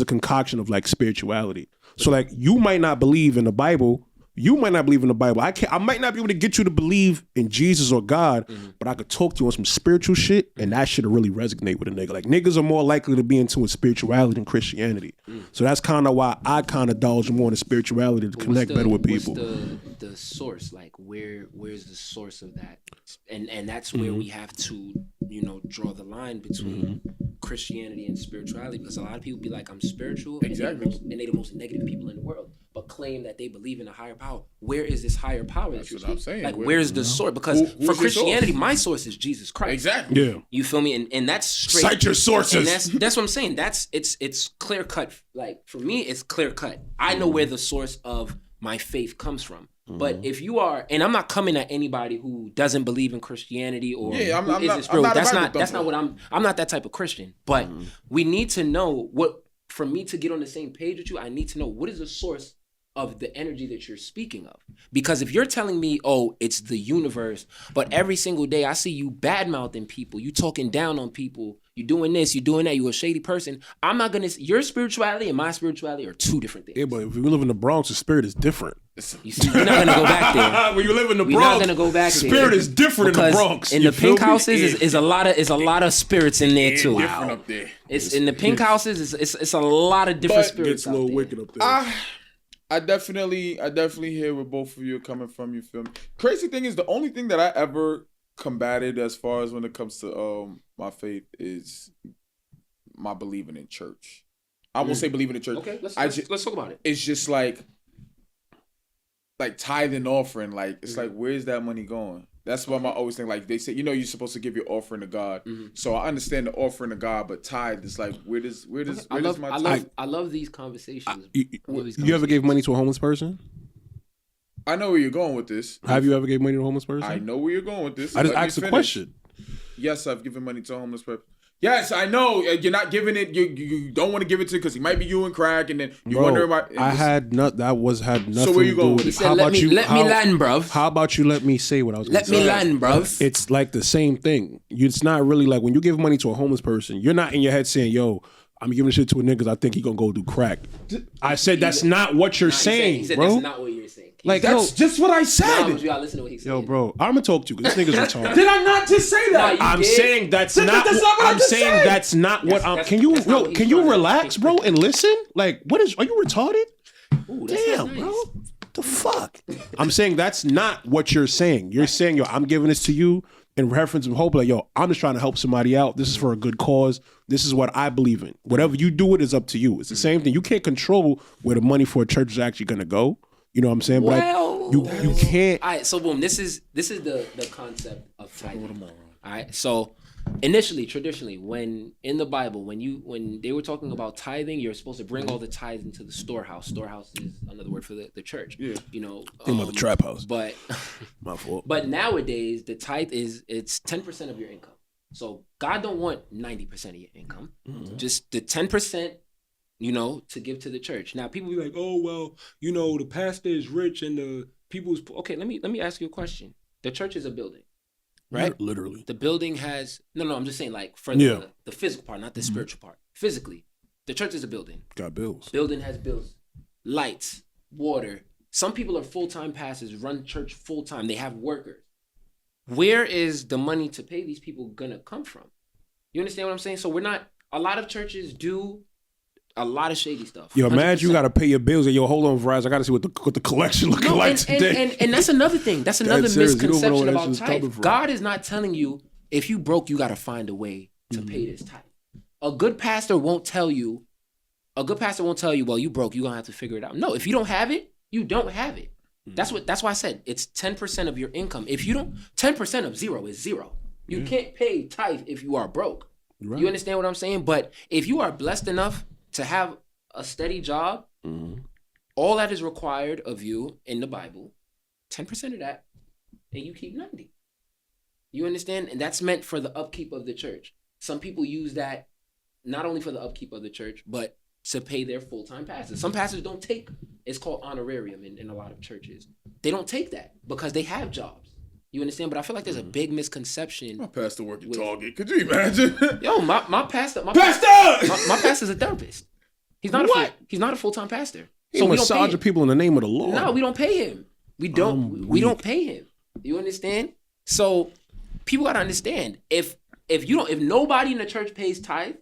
concoction of like spirituality. So like you might not believe in the Bible, You might not believe in the Bible. I might not be able to get you to believe in Jesus or God, but I could talk to you on some spiritual shit, and that shit will really resonate with a nigga. Like, niggas are more likely to be into spirituality than Christianity. So that's kind of why I kind of indulge more in spirituality to connect better with people. What's the source? Like, where's the source of that? And that's where we have to, draw the line between Christianity and spirituality, because a lot of people be like, I'm spiritual, Exactly. and they're the most negative people in the world, but claim that they believe in a higher power. Where is this higher power? That's what I'm saying. Like, where's the source? Because who's for your Christianity, source? my source is Jesus Christ. Exactly. Yeah. You feel me? And that's straight. Cite your sources. And that's what I'm saying. It's clear cut. Like, for me, it's clear cut. I know where the source of my faith comes from. But if you are, and I'm not coming at anybody who doesn't believe in Christianity or I'm who isn't not spiritual. a Bible That's not thumper. what I'm not that type of Christian. But we need to know what, for me to get on the same page with you, I need to know what is the source of the energy that you're speaking of. Because if you're telling me, oh, it's the universe, but every single day I see you bad-mouthing people, you talking down on people, you doing this, you doing that, you a shady person, I'm not gonna, your spirituality and my spirituality are two different things. Yeah, but if you live in the Bronx, the spirit is different. You see, you're not gonna go back there. When you live in the We're Bronx, not gonna go back the there. spirit is different in the Because Bronx. in You the feel pink me? houses is a lot of spirits in there too. Different up there. It's in the pink houses. It's a lot of different But spirits. It's a little out there. wicked up there. I definitely hear where both of you are coming from. You feel me? Crazy thing is, the only thing that I ever combated as far as when it comes to my faith is my believing in church. I won't say believing in church. Okay, let's talk about it. It's just like tithing offering. Like, it's like, where's that money going? That's why I always think, like, they say, you're supposed to give your offering to God. So I understand the offering to God, but tithe is like, where does my tithe? I love these conversations. You ever gave money to a homeless person? I know where you're going with this. Have you ever gave money to a homeless person? I know where you're going with this. I just Let me asked a finish. question. Yes, I've given money to a homeless person. Yes, I know. You're not giving it. You don't want to give it to because he might be you and crack, and then you wonder about. Had nothing. So where you going with to it? do. How about you? Let me land, bruv. How about you let me say what I was? Let me land, bruv. It's like the same thing. It's not really like when you give money to a homeless person, you're not in your head saying, "Yo, I'm giving shit to a nigga 'cause I think he gonna go do crack." I said that's not what you're saying, he said bro. that's not what you're saying. Like, That's just what I said. No, you gotta listen to what he said. yo, bro, I'm gonna talk to you because this nigga's retarded. Did I not just say that? Nah, you I'm did. saying that's not. That's not what I I'm just saying said. that's not what I'm. That's Can you not what he's can you trying to relax, say. bro, and listen? Like, what is? Are you retarded? Ooh, that's Damn, nice. bro. The fuck? I'm saying that's not what you're saying. You're saying, yo, I'm giving this to you in reference of hope. Like, yo, I'm just trying to help somebody out. This is for a good cause. This is what I believe in. Whatever you do, it is up to you. It's the same thing. You can't control where the money for a church is actually gonna go. You know what I'm saying? But like, you can't. All right, so boom, this is the concept of tithing. All right, so initially, traditionally, when in the Bible, when they were talking about tithing, you're supposed to bring all the tithes into the storehouse. Storehouse is another word for the church. Yeah, Think about the trap house. But My fault. but nowadays, the tithe it's 10% of your income. So God don't want 90% of your income, just the 10%. To give to the church. Now people be like, oh well, the pastor is rich and the people's okay. Let me ask you a question. The church is a building, right? Literally. The building has no. I'm just saying like for Yeah. the physical part, not the spiritual part. Physically, the church is a building. Got bills. Building has bills, lights, water. Some people are full-time pastors, run church full-time. They have workers. Where is the money to pay these people gonna come from? You understand what I'm saying? So a lot of churches do a lot of shady stuff. Yo, imagine 100%. you got to pay your bills and yo, hold on, Verizon. I got to see what the collection looking like today. And that's another thing. That's another serious. You don't know misconception where about this is coming tithe. from. God is not telling you if you broke, you got to find a way to pay this tithe. A good pastor won't tell you. Well, you broke. You are gonna have to figure it out. No, if you don't have it, you don't have it. That's why I said it's 10% of your income. If you don't, 10% of zero is zero. You can't pay tithe if you are broke. Right. You understand what I'm saying? But if you are blessed enough to have a steady job, all that is required of you in the Bible, 10% of that, and you keep 90. You understand? And that's meant for the upkeep of the church. Some people use that not only for the upkeep of the church, but to pay their full-time pastors. Some pastors don't take, it's called honorarium in a lot of churches. They don't take that because they have jobs. You understand? But I feel like there's a big misconception. My pastor worked at Target. Could you imagine? Yo, my pastor. My Pastor! pastor's a therapist. He's not a full-time pastor. So we don't pay massaging him. people in the name of the Lord. No, we don't pay him. We don't pay him. You understand? So people gotta understand if nobody in the church pays tithe,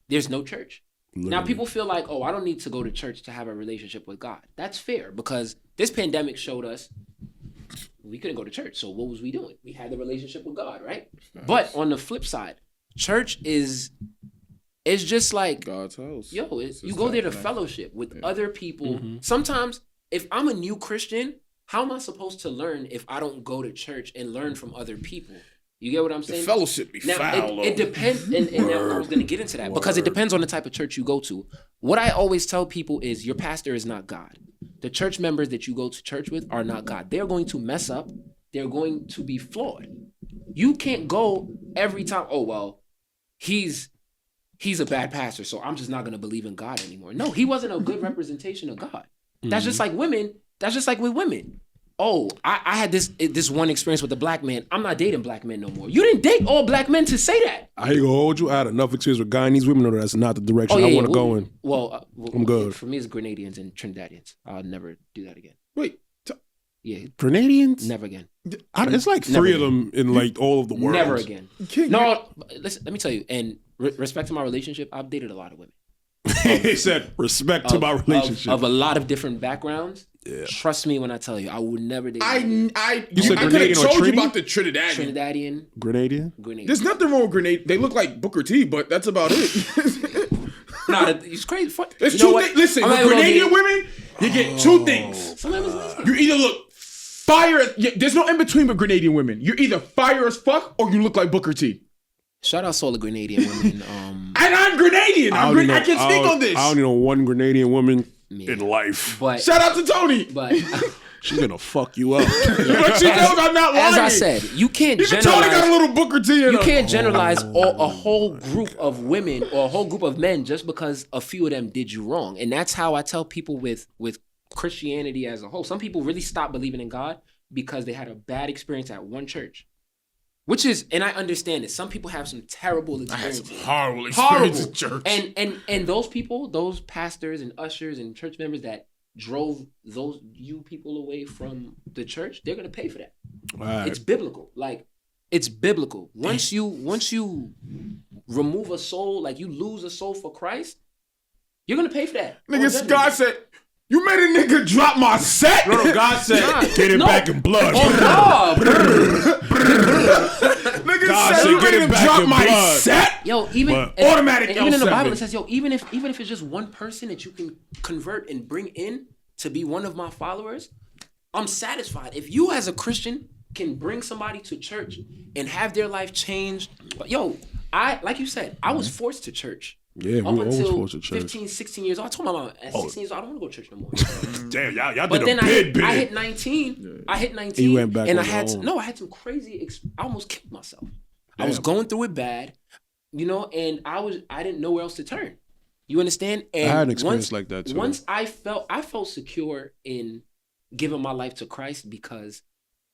there's no church. Literally. Now people feel like, oh, I don't need to go to church to have a relationship with God. That's fair because this pandemic showed us we couldn't go to church. So what was we doing? We had the relationship with God, right? Nice. But on the flip side, church is just like God's house. Yo, you go there to fellowship with other people. Mm-hmm. Sometimes if I'm a new Christian, how am I supposed to learn if I don't go to church and learn from other people? You get what I'm saying? The fellowship be foul. It depends, and I was going to get into that because it depends on the type of church you go to. What I always tell people is your pastor is not God. The church members that you go to church with are not God. They're going to mess up. They're going to be flawed. You can't go every time, oh, well, he's a bad pastor, so I'm just not going to believe in God anymore. No, he wasn't a good representation of God. That's just like women. That's just like with women. Oh, I had this one experience with a black man. I'm not dating black men no more. You didn't date all black men to say that. I ain't gonna hold you. I had enough experience with Guyanese women. No, that's not the direction I want to go in. Well, I'm good. For me, it's Grenadians and Trinidadians. I'll never do that again. Wait. Yeah. Grenadians? Never again. It's like three of them in like all of the world. Never again. No, listen, let me tell you. And respect to my relationship, I've dated a lot of women. He said respect to my relationship. Of a lot of different backgrounds. Yeah. Trust me when I tell you, I would never date. You said Grenadian or Trinity? You about the Trinidadian. Grenadian? There's nothing wrong with Grenadian. They look like Booker T, but that's about it. Nah, it's crazy. There's two things. Listen, with Grenadian women, you get two things. You either look fire. There's no in between with Grenadian women. You're either fire as fuck or you look like Booker T. Shout out to all the Grenadian women. And I'm Grenadian. I can speak on this. I don't know one Grenadian woman in life. But shout out to Tony. But she's gonna fuck you up. But she knows I'm not lying. As I said, you can't Even generalize. Tony got a little Booker T in You her. can't generalize a whole group of women or a whole group of men just because a few of them did you wrong. And that's how I tell people with Christianity as a whole. Some people really stop believing in God because they had a bad experience at one church. Which is, and I understand it. Some people have some terrible experiences. I had some horrible experiences in church. And those people, those pastors and ushers and church members that drove you people away from the church, they're gonna pay for that. Right. It's biblical. Like, it's biblical. Once you remove a soul, like you lose a soul for Christ, you're gonna pay for that. Nigga, God said, you made a nigga drop my set? No, God said, get it back in blood. Oh, no. Nigga said, you made him drop my set? Yo, even automatic even in the Bible, it says, yo, even if it's just one person that you can convert and bring in to be one of my followers, I'm satisfied. If you as a Christian can bring somebody to church and have their life changed, but yo, like you said, I was forced to church. Yeah, we were always forced to church. 15, 16 years old. I told my mom at 16 years old, I don't want to go to church no more. Damn, y'all but did then a bid. I hit 19. I hit 19. You went back and on I had your own. I had some crazy. I almost killed myself. Damn. I was going through it bad, and I didn't know where else to turn. You understand? And I had an experience like that too. Once I felt secure in giving my life to Christ because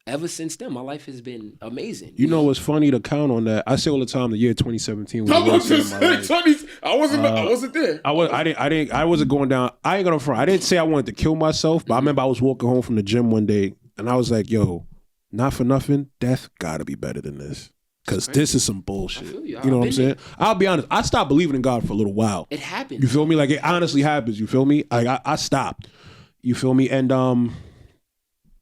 ever since then, my life has been amazing. You know what's funny to count on that? I say all the time, the year 2017 was the worst year of my life. I wasn't there. I wasn't going down. I ain't gonna front. I didn't say I wanted to kill myself, but I remember I was walking home from the gym one day, and I was like, "Yo, not for nothing, death gotta be better than this." Because this is some bullshit. You know what I'm saying? I'll be honest. I stopped believing in God for a little while. It happened. You feel me? Like, it honestly happens. You feel me? I stopped. You feel me? And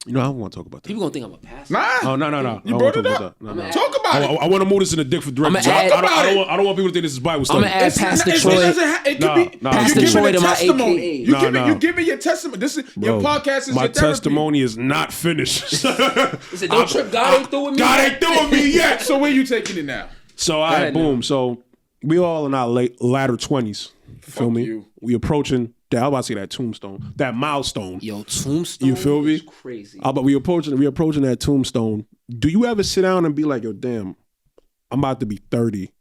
you know, I don't want to talk about that. People gonna think I'm a pastor. Oh, no. You brought it up. Talk about it. I want to move this in a different direction. I don't want people to think this is Bible study. I'm gonna add Pastor Troy. Pastor Troy to my AKA. You giving your testimony. This is your podcast. Is my your therapy. testimony is not finished. Said, don't trip. God ain't through with me. God ain't through with me yet. So where you taking it now? So all right, boom. So we all in our latter 20s. Feel me? You. We approaching. I was about to say that tombstone, that milestone. Yo, tombstone. You feel me? Is crazy. But we approaching that tombstone. Do you ever sit down and be like, yo, damn, I'm about to be 30.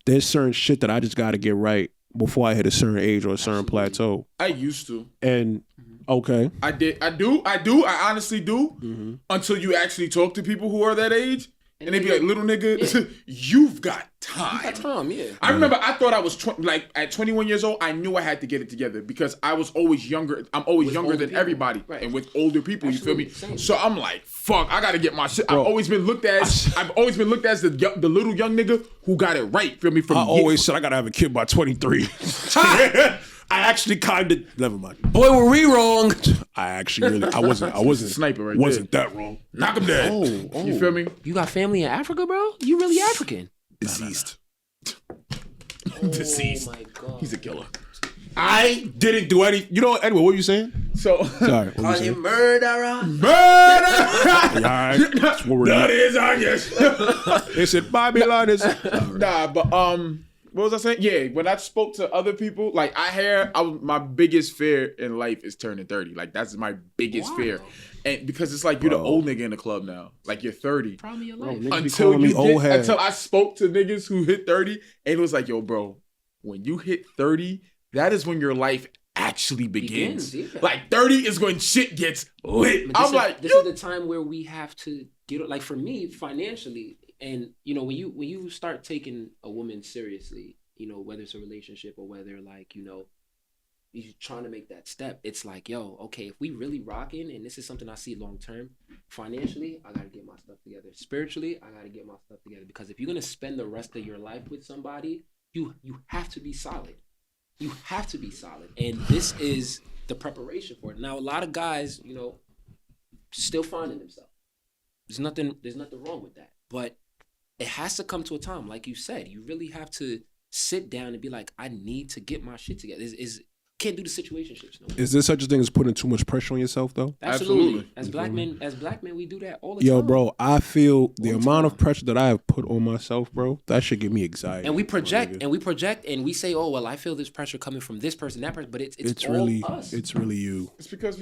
There's certain shit that I just got to get right before I hit a certain age or a certain plateau. I used to. And okay, I do. I honestly do. Mm-hmm. Until you actually talk to people who are that age, And they be like, little nigga, you've got time. You got time, yeah. I remember I thought I was at 21 years old, I knew I had to get it together because I was always younger. I'm always younger than everybody. Right. And with older people, absolutely. You feel me? Same. So I'm like, fuck, I gotta get my shit. Bro, I've always been looked at as the little young nigga who got it right. Feel me? I always said I gotta have a kid by 23. I actually kind of never mind. Boy, were we wrong? I wasn't sniper right wasn't there. That wrong. Knock him dead. Oh, you feel me? You got family in Africa, bro? You really African? Deceased. Deceased. Oh my god. He's a killer. I didn't do any. You know. Anyway, what were you saying? So sorry. Are you murderer? Murder. All right. That's what we're that is, I guess. They said Babylon is. Nah, but what was I saying? Yeah, when I spoke to other people, like my biggest fear in life is turning 30. Like that's my biggest fear, and because it's like you're the old nigga in the club now. Like you're 30. Prime of your life. Until I spoke to niggas who hit 30, and it was like, yo, bro, when you hit 30, that is when your life actually begins. Yeah. Like 30 is when shit gets lit. This is the time where we have to get, like for me financially. And you know, when you start taking a woman seriously, you know, whether it's a relationship or whether like, you know, you're trying to make that step, it's like, yo, okay, if we really rocking and this is something I see long term, financially, I gotta get my stuff together. Spiritually, I gotta get my stuff together. Because if you're gonna spend the rest of your life with somebody, you have to be solid. You have to be solid. And this is the preparation for it. Now a lot of guys, you know, still finding themselves. There's nothing wrong with that. But it has to come to a time, like you said, you really have to sit down and be like, I need to get my shit together. Can't do the situationships no more. Is there such a thing as putting too much pressure on yourself though? Absolutely. As black men, we do that all the time. Yo, bro, I feel the amount of pressure that I have put on myself, bro, that should give me anxiety. And we project and we say, oh well, I feel this pressure coming from this person, that person, but it's all really us. It's really you. It's because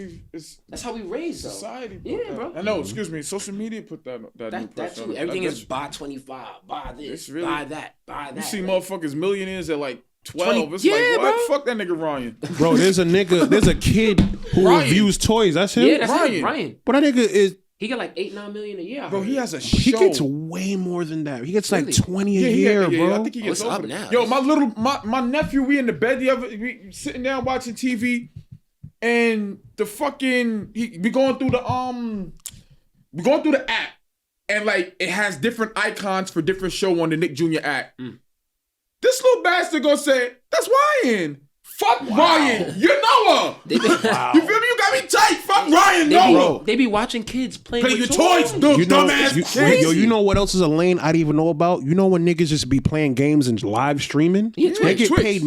that's how we raised society. Yeah, bro. I know. Excuse me. Social media put that new pressure. Too. Everything is buy 25, buy this, really, buy that. You see motherfuckers millionaires at like 12. It's like, what? Bro. Fuck that nigga Ryan. Bro, there's a kid who reviews toys. That's him? Yeah, that's Ryan. But that nigga is... He get like 8-9 million a year. Bro, he has a show. He gets way more than that. He gets like 20 a year, bro. I think he gets up now. Yo, my nephew, we in the bed we sitting down watching TV, and the fucking we going through the app, and like it has different icons for different show on the Nick Jr. app. This little bastard gonna say, that's Ryan. Fuck Ryan. You know her. You feel me? You got me tight. Fuck Ryan. They be watching kids playing with toys. Dumbass. Yo, you know what else is a lane I didn't even know about? You know when niggas just be playing games and live streaming? Yeah, they get paid.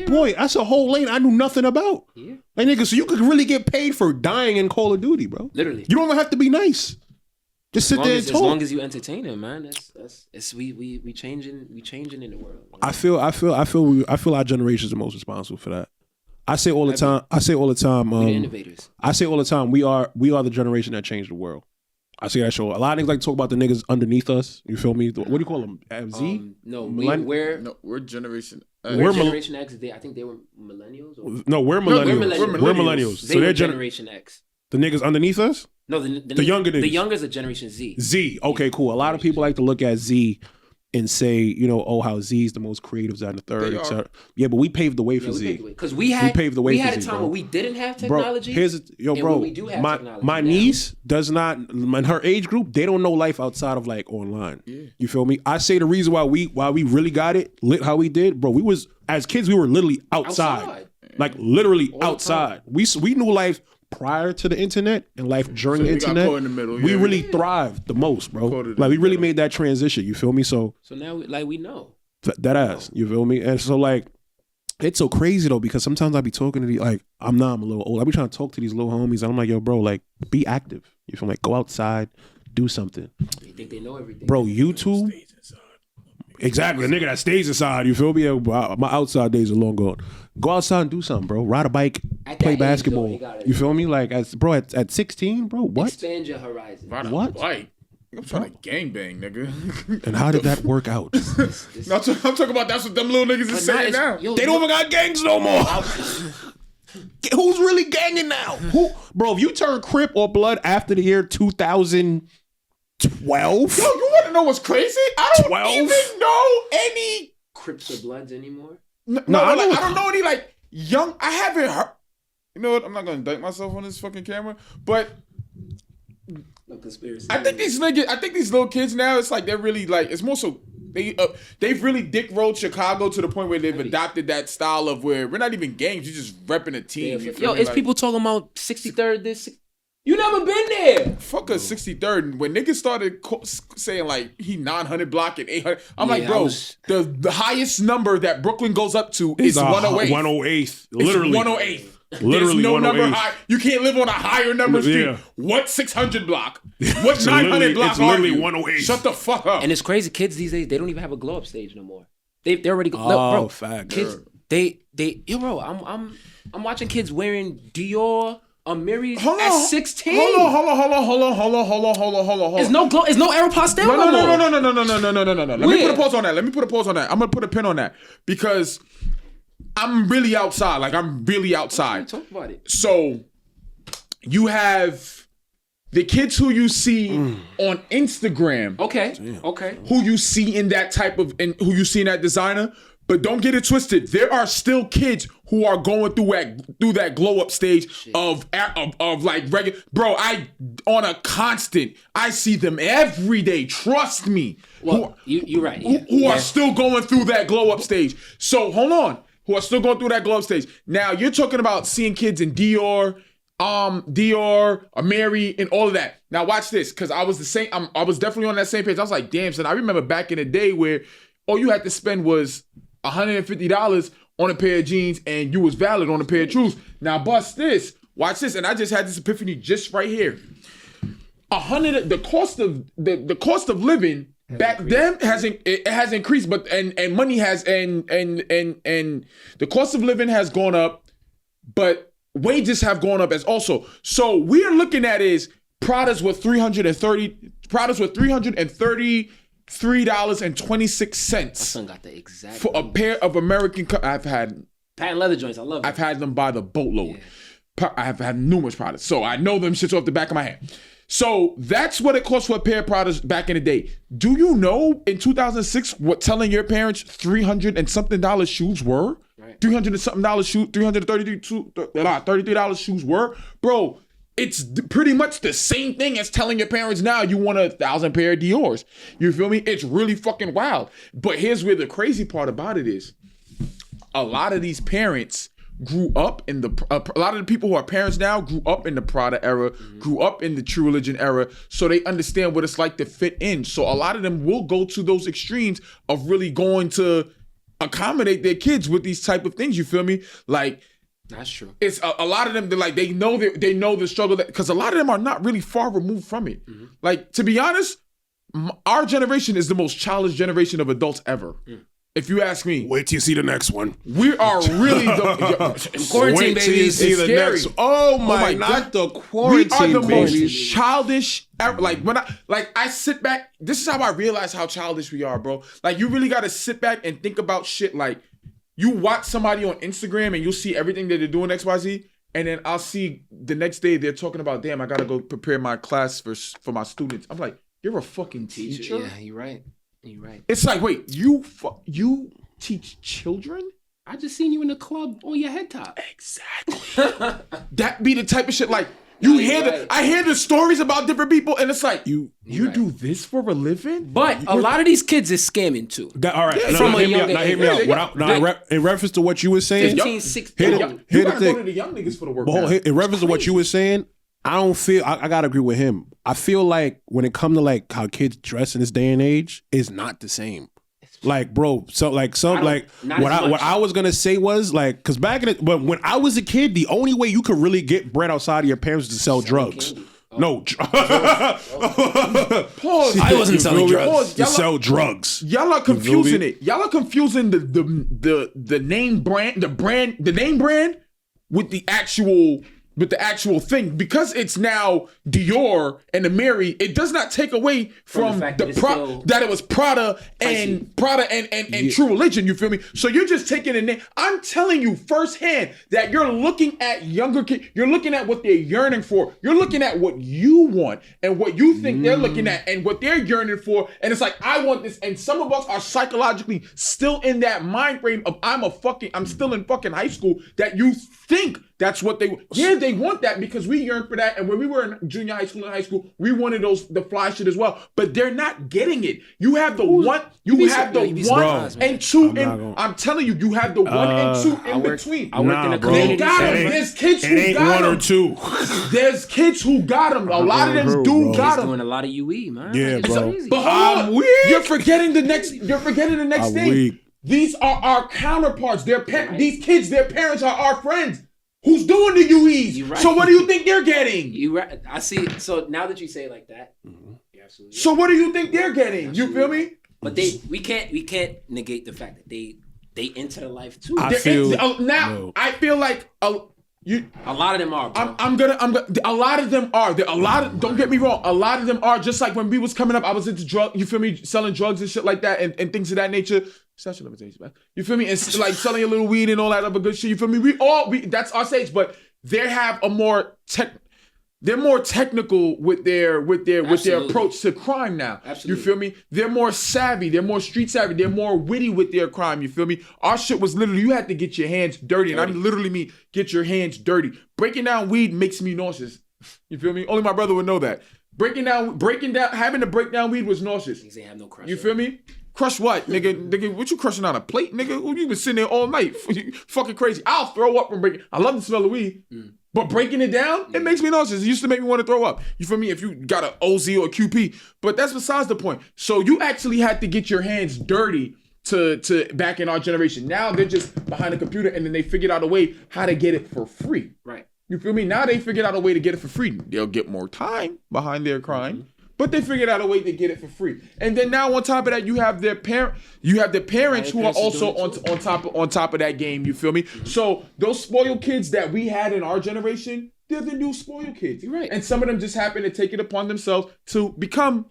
Boy, that's a whole lane I knew nothing about. Yeah. Like nigga, so you could really get paid for dying in Call of Duty, bro. Literally. You don't even have to be nice. Just sit there and talk. As long as you entertain him, man. We changing in the world. Man. I feel our generation is the most responsible for that. I say all the time. We're the innovators. I say all the time. We are the generation that changed the world. I see that show. A lot of niggas like to talk about the niggas underneath us. You feel me? What do you call them? Z? We're generation. We're Generation X. I think they were millennials. No, we're millennials. We're millennials. So they're Generation X. The niggas underneath us? No, the younger niggas. The youngers are Generation Z. Z. Okay, cool. A lot of people like to look at Z and say, you know, oh, how Z's the most creatives out in the third, etc. Yeah, but we paved the way for Z. Because we paved the way for Z. We had a time where we didn't have technology. Bro, we do have technology. My niece does not, in her age group, they don't know life outside of like online. Yeah. You feel me? I say the reason why we really got it lit how we did, bro. As kids, we were literally outside. Like literally outside. We knew life prior to the internet and life during the internet. We really thrived the most, bro. Like we really made that transition. You feel me? So now we know that ass. You feel me? And so like it's so crazy though because sometimes I be talking to these like I'm a little old. I be trying to talk to these little homies and I'm like, yo, bro, like be active. You feel like go outside, do something. They think they know everything, bro. YouTube. Exactly, the nigga that stays inside. You feel me? My outside days are long gone. Go outside and do something, bro. Ride a bike, play basketball. You feel me? Like, at 16, bro. What? Expand your horizon. Ride a bike. I'm trying to gangbang, nigga. And how did that work out? I'm talking about that's what them little niggas is saying now. They don't even got gangs no more. Who's really ganging now? Bro, if you turn Crip or Blood after the year 2000. 12? Yo, you want to know what's crazy? I don't 12? even know any. Crips or Bloods anymore? No, I like, know- I don't know any like young. I haven't heard. You know what? I'm not gonna indict myself on this fucking camera, but No conspiracy. I think these little kids now. It's like they're really like. It's more so they've really dick rolled Chicago to the point where they've adopted that style of where we're not even gangs. You're just repping a team. You feel Yo, me? it's Like, people talking about 63rd. You never been there. fuck a 63rd. When niggas started saying like he 900 block and 800, I'm like, Yeah, bro, I was- the highest number that Brooklyn goes up to is 108. 108. It's Literally. 108. Literally There's no number 108. high. You can't live on a higher number street. Yeah. What 600 block? What It's 900 literally- block it's are literally you? 108. Shut the fuck up. And it's crazy. Kids these days, they don't even have a glow up stage no more. They already Oh, bro. fact. Kids, they yo, bro. I'm watching kids wearing Dior, Amiris at 16. Hold on. It's no glow. It's no Aeropostale No. more. Let me put a pause on that. I'm gonna put a pin on that because I'm really outside. Like I'm really outside. Talk about it. So you have the kids who you see on Instagram. Okay. Who you see in that type of, and who you see in that designer. But don't get it twisted. There are still kids who are going through that glow up stage of like regular. Bro, on a constant. I see them every day. Trust me. Well, you're right. Who are still going through that glow up stage. So hold on. Who are still going through that glow up stage. Now you're talking about seeing kids in Dior, Mary, and all of that. Now watch this, because I was the same. I was definitely on that same page. I was like, damn, son. I remember back in the day where all you had to spend was $150 on a pair of jeans, and you was valid on a pair of shoes. Now bust this. Watch this, and I just had this epiphany just right here. The cost of living back then has increased, but and money has and the cost of living has gone up, but wages have gone up as also. So we're looking at is Prada's with $333.26 My son got the exact for a pair of American. I've had patent leather joints. I love them. I've had them by the boatload. I have had numerous products, so I know them shits off the back of my head. So that's what it cost for a pair of products back in the day. Do you know in 2006 what telling your parents $300 and something shoes were? Right. $300 and something shoes, $33 shoes were, bro. It's pretty much the same thing as telling your parents now you want 1,000 pair of Dior's. You feel me? It's really fucking wild. But here's where the crazy part about it is. A lot of these parents grew up in a lot of the people who are parents now grew up in the Prada era, grew up in the True Religion era, so they understand what it's like to fit in. So a lot of them will go to those extremes of really going to accommodate their kids with these type of things. You feel me? Like, that's true. It's a lot of them. They're like they know the struggle because a lot of them are not really far removed from it. Like, to be honest, our generation is the most childish generation of adults ever. If you ask me, Wait till you see the next one. we are really the Quarantine Wait till you babies. see It's the scary. next. Oh my God. not the We are quarantine the most babies. childish ever. Like when I sit back, this is how I realize how childish we are, bro. Like you really got to sit back and think about shit. Like you watch somebody on Instagram and you'll see everything that they're doing XYZ, and then I'll see the next day they're talking about, damn, I gotta go prepare my class for my students. I'm like, you're a fucking teacher. Yeah, you're right. You're right. It's like, wait, you teach children? I just seen you in the club on your head top. Exactly. That be the type of shit like you hear right. I hear the stories about different people, and it's like you right. do this for a living. But a lot of these kids is scamming too. All right, Yeah, no, from no, a hear me out. younger Now, hear age. me out. Yeah, In reference to what you were saying, 15, 16. Hit it. You Here's the gotta go thing. to the young niggas for the work. But now. in reference to what you were saying, I don't feel I gotta agree with him. I feel like when it comes to like how kids dress in this day and age, is not the same. Like, bro, so like some like not what as much. what I was gonna say was like, because back in it, but when I was a kid, the only way you could really get bread outside of your parents was to sell drugs. candy. No, Pause. I wasn't selling drugs. Pause. to sell drugs. Y'all are confusing it. Y'all are confusing the name brand, the name brand with the actual But the actual thing, because it's now Dior and Amiri, it does not take away from the fact the that it was Prada and True Religion. You feel me? So you're just taking a name. I'm telling you firsthand that you're looking at younger kids. You're looking at what they're yearning for. You're looking at what you want and what you think they're looking at and what they're yearning for. And it's like, I want this. And some of us are psychologically still in that mind frame of I'm still in fucking high school, that you think that's what they want that because we yearn for that. And when we were in junior high school and high school, we wanted the fly shit as well. But they're not getting it. You have the one and two. I'm telling you, you have the 1 and 2 in between. I work in a community. They got them. There's kids who got them. 1 or 2. There's kids who got them. A lot of them do got them. Doing a lot of UE, man. Yeah, like, bro. Easy. But hold on. You're forgetting the next thing. Weak. These are our counterparts. These kids, their parents are our friends. Who's doing the UEs? Right. So what do you think they're getting? You right. I see. So now that you say it like that, you're absolutely right. So what do you think they're getting? You feel me? But we can't negate the fact that they enter the life too. I feel like a lot of them are. Bro. I'm gonna. A lot of them are. Don't get me wrong. A lot of them are. Just like when we was coming up, I was into drug. You feel me? Selling drugs and shit like that, and things of that nature. Statute of limitations, man. You feel me? And like selling a little weed and all that other good shit. You feel me? That's our stage, but they have a more they're more technical with their approach to crime now. Absolutely. You feel me? They're more savvy. They're more street savvy. They're more witty with their crime. You feel me? Our shit was literally, you had to get your hands dirty. And I literally mean get your hands dirty. Breaking down weed makes me nauseous. You feel me? Only my brother would know that. Breaking down, having to break down weed was nauseous. They have no crush. You feel me? Crush what, nigga? What you crushing on a plate, nigga? You been sitting there all night, fucking crazy. I'll throw up from breaking. I love the smell of weed, but breaking it down, it makes me nauseous. It used to make me want to throw up. You feel me? If you got an OZ or a QP, but that's besides the point. So you actually had to get your hands dirty to back in our generation. Now they're just behind a computer, and then they figured out a way how to get it for free. Right. You feel me? Now they figured out a way to get it for free. They'll get more time behind their crime. But they figured out a way to get it for free. And then now on top of that, you have their parents who are also on top of that game, you feel me? So those spoiled kids that we had in our generation, they're the new spoiled kids. You're right. And some of them just happen to take it upon themselves to become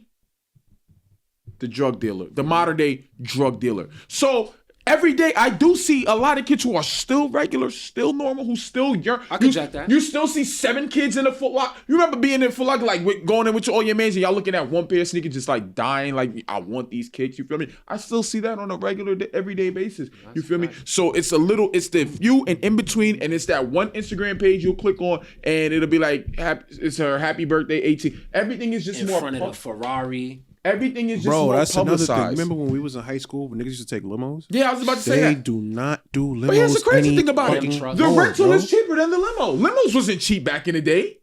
the drug dealer, the modern day drug dealer. So every day, I do see a lot of kids who are still regular, still normal, who still yearn. I can jack that. You still see 7 kids in a Foot Locker. You remember being in Foot Locker, like going in with all your mans and y'all looking at one pair of sneakers just like dying, like, I want these kicks. You feel me? I still see that on a regular, everyday basis. You feel me? So it's the few and in between, and it's that one Instagram page you'll click on and it'll be like, it's her happy birthday 18. Everything is just in more front of the Ferrari. Everything is just more publicized. Another thing. Remember when we was in high school when niggas used to take limos? Yeah, I was about to say that. They do not do limos. But here's the crazy thing about it. The rental bro. is cheaper than the limo. Limos wasn't cheap back in the day.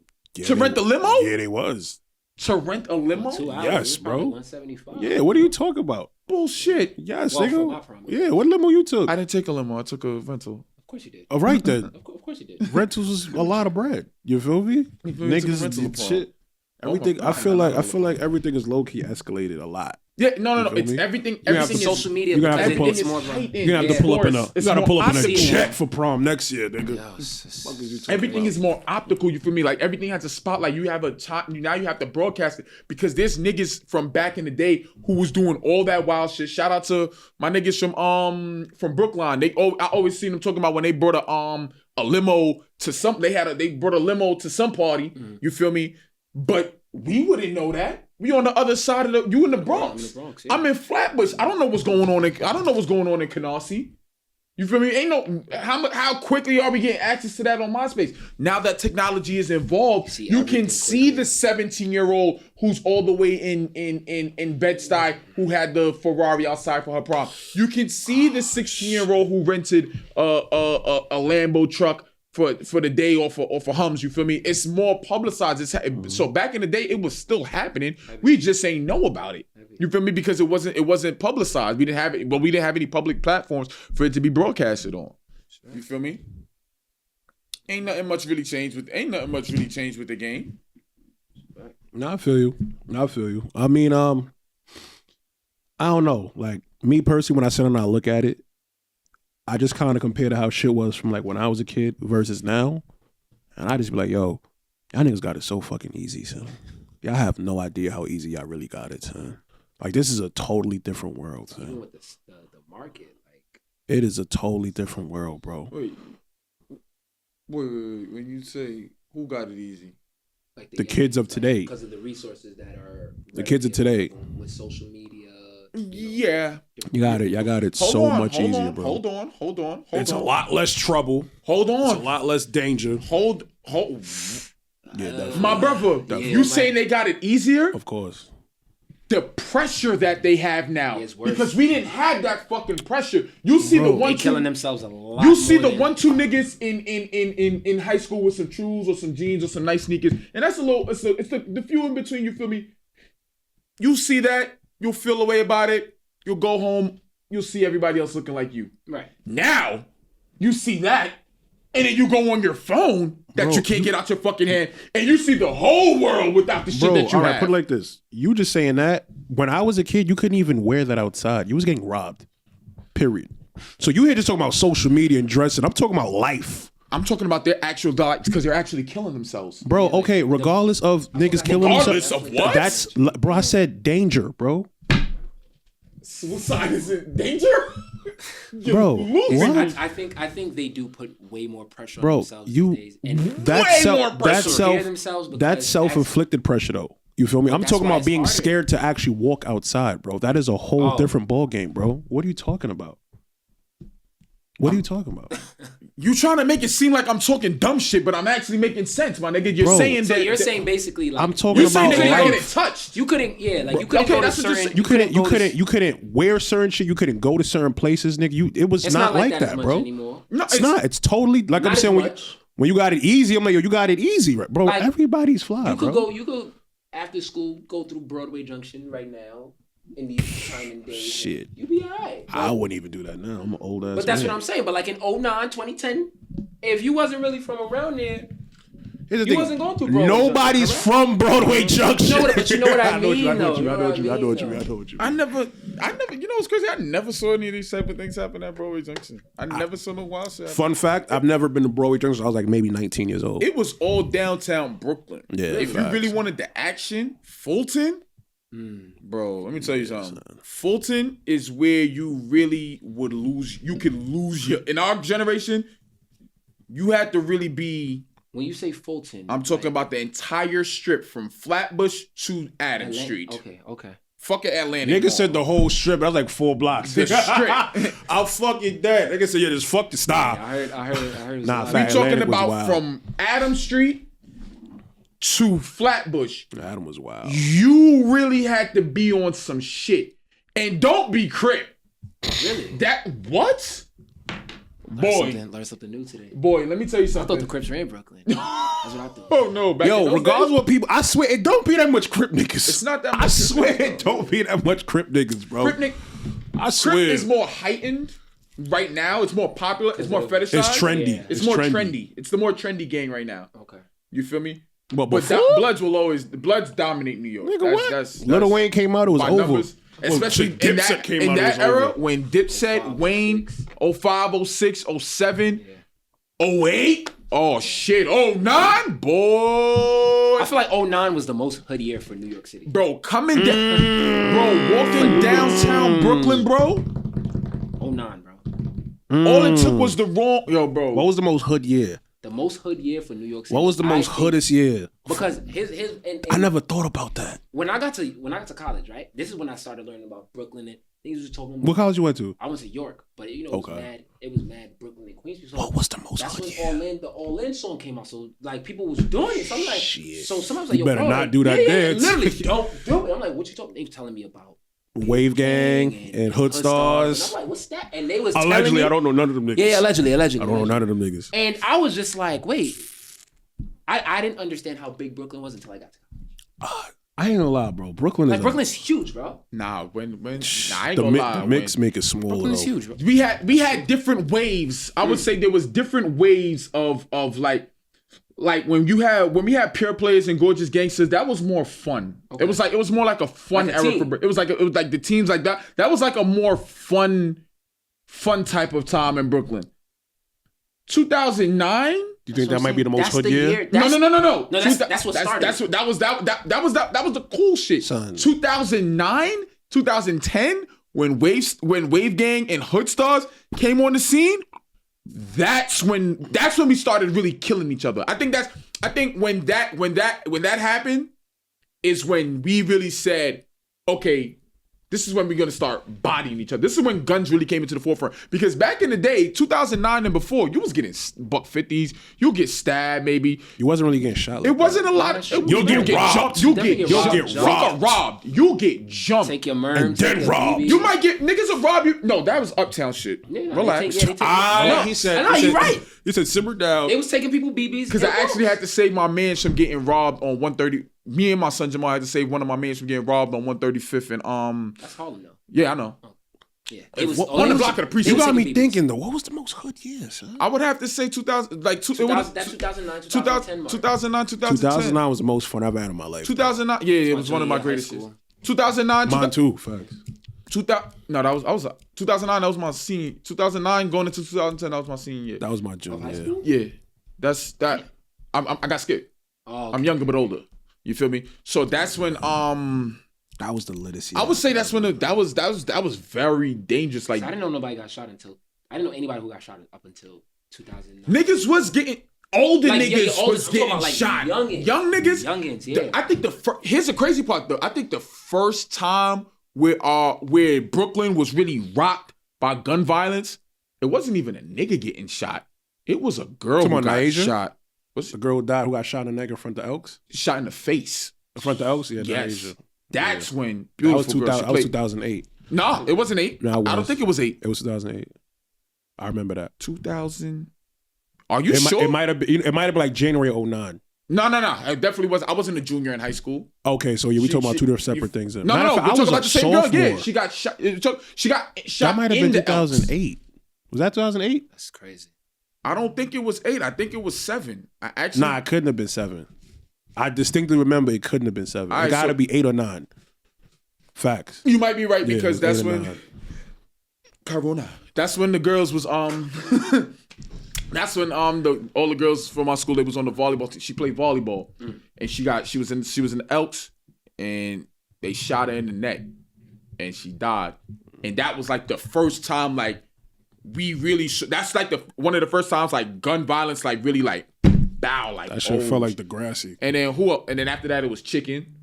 Rent a limo? Yeah, they was. To rent a limo? 2 hours, yes, bro. $175. Yeah, what are you talking about? Bullshit. Yes, Well, nigga. Yeah, what limo you took? I didn't take a limo. I took a rental. Of course you did. All right then. Of course you did. Rentals was a lot of bread. You feel me? Niggas shit. Everything. I feel like everything is low key escalated a lot. Yeah, no. It's everything. Everything is social media. You gotta Everything pull- is more. You gotta have to pull up in a. You gotta pull up in a optical. jet for prom next year, nigga. Everything is more optical. You feel me? Like everything has a spotlight. You have a top. Now you have to broadcast it because there's niggas from back in the day who was doing all that wild shit. Shout out to my niggas from Brookline. I always seen them talking about when they brought a limo to some. They brought a limo to some party. You feel me? But we wouldn't know that. We on the other side of you in the Bronx. Yeah. I'm in Flatbush. I don't know what's going on. I don't know what's going on in Canarsie. You feel me? Ain't no how quickly are we getting access to that on MySpace? Now that technology is involved, you can see the 17-year-old who's all the way in Bed-Stuy who had the Ferrari outside for her prom. You can see the 16-year-old who rented a Lambo truck for the day or for hums, you feel me? It's more publicized. So back in the day, it was still happening. We just ain't know about it. You feel me? Because it wasn't publicized. We didn't have it. Well, we didn't have any public platforms for it to be broadcasted on. You feel me? Ain't nothing much really changed with the game. No, I feel you. I mean, I don't know. Like me personally, when I sit down and I look at it, I just kind of compare to how shit was from like when I was a kid versus now. And I just be like, yo, y'all niggas got it so fucking easy, son. Y'all have no idea how easy y'all really got it, son. Like, this is a totally different world, son. Even with the market, like. It is a totally different world, bro. Wait. When you say who got it easy? Like the kids of today. Because of the resources that are. The kids of today. With social media. Yeah. You got it. Y'all got it much easier, bro. Hold on. It's a lot less trouble. Hold on. It's a lot less danger. Hold. Yeah, definitely. My brother, you saying they got it easier? Of course. The pressure that they have now, is worse. Because we didn't have that fucking pressure. You see the one they killing themselves a lot. You see the 1-2 niggas in high school with some shoes or some jeans or some nice sneakers, and that's it's the few in between. You feel me? You see that, you'll feel a way about it. You'll go home. You'll see everybody else looking like you. Right Now, you see that, and then you go on your phone that you can't get out your fucking hand, and you see the whole world without the shit that you all right, have. put it like this. You just saying that. When I was a kid, you couldn't even wear that outside. You was getting robbed. Period. So you here just talking about social media and dressing. I'm talking about life. I'm talking about their actual lives because they're actually killing themselves. Bro, okay, regardless of niggas killing themselves. Regardless of what? That's, bro, I said danger, bro. Suicide is in danger? Bro, what? I think they do put way more pressure on Bro, themselves these days. And that's self-inflicted pressure though. You feel me? I'm talking about being scared to actually walk outside, bro. That is a whole different ball game, bro. What are you talking about? What are you talking about? You trying to make it seem like I'm talking dumb shit, but I'm actually making sense, my nigga. You're saying so that you're saying basically like I'm talking about you life. get it touched. You couldn't you couldn't go to certain you couldn't wear certain shit. You couldn't go to certain places, nigga. It was not like that, bro. Anymore. No, it's not. It's totally like I'm saying when you got it easy. I'm like, yo, you got it easy, right, bro. Like, everybody's fly, you could bro. You could after school go through Broadway Junction right now. In these time and days, shit, you be alright. I wouldn't even do that now. I'm an old ass. But that's man. what I'm saying. But like in 2009, 2010, if you wasn't really from around there, you wasn't going through Broadway Nobody's Junction, from Broadway Junction. But you know what I mean. I know what you mean. I never. You know what's crazy? I never saw any of these type of things happen at Broadway Junction. I never saw no wild shit. Fun fact: I've never been to Broadway Junction. I was like maybe 19 years old. It was all downtown Brooklyn. Yeah. If you really wanted the action, Fulton. Bro, let me tell you something. Fulton is where you really would lose. You could lose your. In our generation, you had to really be. When you say Fulton, I'm talking about the entire strip from Flatbush to Adams Street. Okay. Fuck it, Atlantic. Nigga said the whole strip. That was like 4 blocks. The strip. I'll fucking dead. Nigga said, yeah, just fuck the stop. Yeah, I heard. Nah, we talking about from Adams Street to Flatbush. Adam was wild. You really had to be on some shit. And don't be Crip. Really? That, what? Learn something new today. Boy, let me tell you something. I thought the Crips were in Brooklyn. That's what I thought. Oh, no. Regardless of what people, I swear, it don't be that much Crip niggas. It's not that much. I swear it don't be that much Crip niggas, bro. I swear. Crip is more heightened right now. It's more popular. It's more fetishized. It's trendy. Yeah. It's more trendy. It's the more trendy gang right now. Okay. You feel me? But Bloods dominate New York. Nigga, that's Lil Wayne came out, it was over. Numbers. Especially in that era when Dipset, Wayne, 05, 06, 07, 08. Oh shit, 09, boy. I feel like 09 was the most hood year for New York City. Bro, coming down, walking downtown Brooklyn, bro. 09, bro. All it took was the wrong, bro. What was the most hood year? The most hood year for New York City. What was the most hoodest year? Because I never thought about that. When I got to college, right? This is when I started learning about Brooklyn and things was talking about. What college you went to? I went to York, but it was mad Brooklyn and Queens. So what was the most that's hood when year? the All In song came out. So like people was doing it. So I'm like, shit. So sometimes like, you better not do that dance. Literally, don't do it. I'm like, what you talking? They were telling me about Wave Gang and Hood Stars. And I'm like, what's that? And they was allegedly. Me, I don't know none of them niggas. Yeah, allegedly. I don't know none of them niggas. And I was just like, wait. I didn't understand how big Brooklyn was until I got to college. I ain't gonna lie, bro. Brooklyn's huge, bro. I ain't gonna lie. The mix make it smaller. Brooklyn's huge, bro. We had different waves. I would say there was different waves of like when we had Pure Players and Gorgeous Gangsters, that was more fun. Okay. It was more like a fun era for it was like the teams like that. That was like a more fun type of time in Brooklyn. 2009 Do you think that might be the most hood year? No. No, that's what started. That was the cool shit. Son. 2009, 2010, when Wave Gang and Hood Stars came on the scene, that's when we started really killing each other. I think when that happened is when we really said, okay, this is when we're gonna start bodying each other. This is when guns really came into the forefront. Because back in the day, 2009 and before, you was getting $150s. You'll get stabbed, maybe. You wasn't really getting shot. Like it wasn't a lot. You'll get robbed. You'll get robbed. You'll get jumped. Take your merms. And then robbed. You might get niggas will rob you. No, that was uptown shit. Relax. He said. I know, you're right. He said, simmer down. They was taking people BBs. Because I actually had to save my man from getting robbed on 130. Me and my son Jamal had to save one of my mans from getting robbed on 135th and That's Harlem though. Yeah, I know. Yeah, on the block of the precinct. You got me thinking though. What was the most hood year, son? I would have to say 2000, like 2009, 2010 mark. 2009, 2010. 2009 was the most fun I've had in my life. 2009, yeah, it was one of my greatest years. 2009, mine too. Facts. 2000, no, I was 2009. That was my senior. 2009 going into 2010. That was my senior year. That was my junior year. Yeah, that's that. I got scared. Oh, okay. I'm younger but older. You feel me? So that's when that was the latest year. I would say that's when that was very dangerous. Like I didn't know nobody got shot until I didn't know anybody who got shot up until 2009. Niggas was getting older. Like, niggas was getting like shot. Young niggas. Youngins. Yeah. I think here's the crazy part though. I think the first time where Brooklyn was really rocked by gun violence, it wasn't even a nigga getting shot. It was a girl who got shot. What's the girl who died who got shot in the neck in front of Elks? Shot in the face. In front of Elks? Yeah, yes. That's when beautiful that was 2008. No, it wasn't 8. No, I don't think it was 8. It was 2008. I remember that. 2000. Are you sure? It might have been like January 09. No. It definitely was. I wasn't a junior in high school. Okay, so we talking about two different separate things. Then. No, we're talking about the same girl. Yeah, she got shot. That might have been 2008. Was that 2008? That's crazy. I don't think it was 8. I think it was 7. It couldn't have been 7. I distinctly remember it couldn't have been 7. It got to be 8 or 9. Facts. You might be right because that's when Corona. That's when the girls was That's when all the girls from my school, they was on the volleyball team. She played volleyball, and she was in the Elks, and they shot her in the neck, and she died. And that was like the first time like we really. That's like one of the first times like gun violence like really like bow like. That shit felt like the grassy. And then And then after that it was Chicken.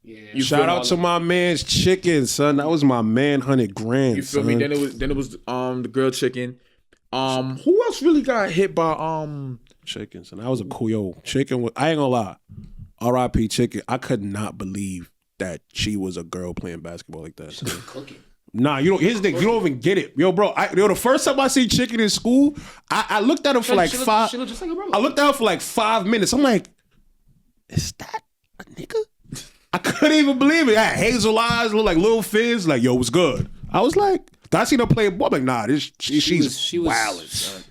Yeah. Shout out to my man's Chicken, son. That was my man, $100,000. You feel me? Then it was the girl Chicken. Who else really got hit by Chicken? So that was a cool Chicken. I ain't gonna lie. R.I.P. Chicken. I could not believe that she was a girl playing basketball like that. Cooking. Nah, here's the thing. You don't even get it, yo, bro. The first time I see Chicken in school, I looked at her for like five. She looked just like a brother. I looked at her for like 5 minutes. I'm like, is that a nigga? I couldn't even believe it. I had hazel eyes, look like little fizz. Like, yo, what's good? I was like, I seen her play ball. I'm like, nah, she's wild.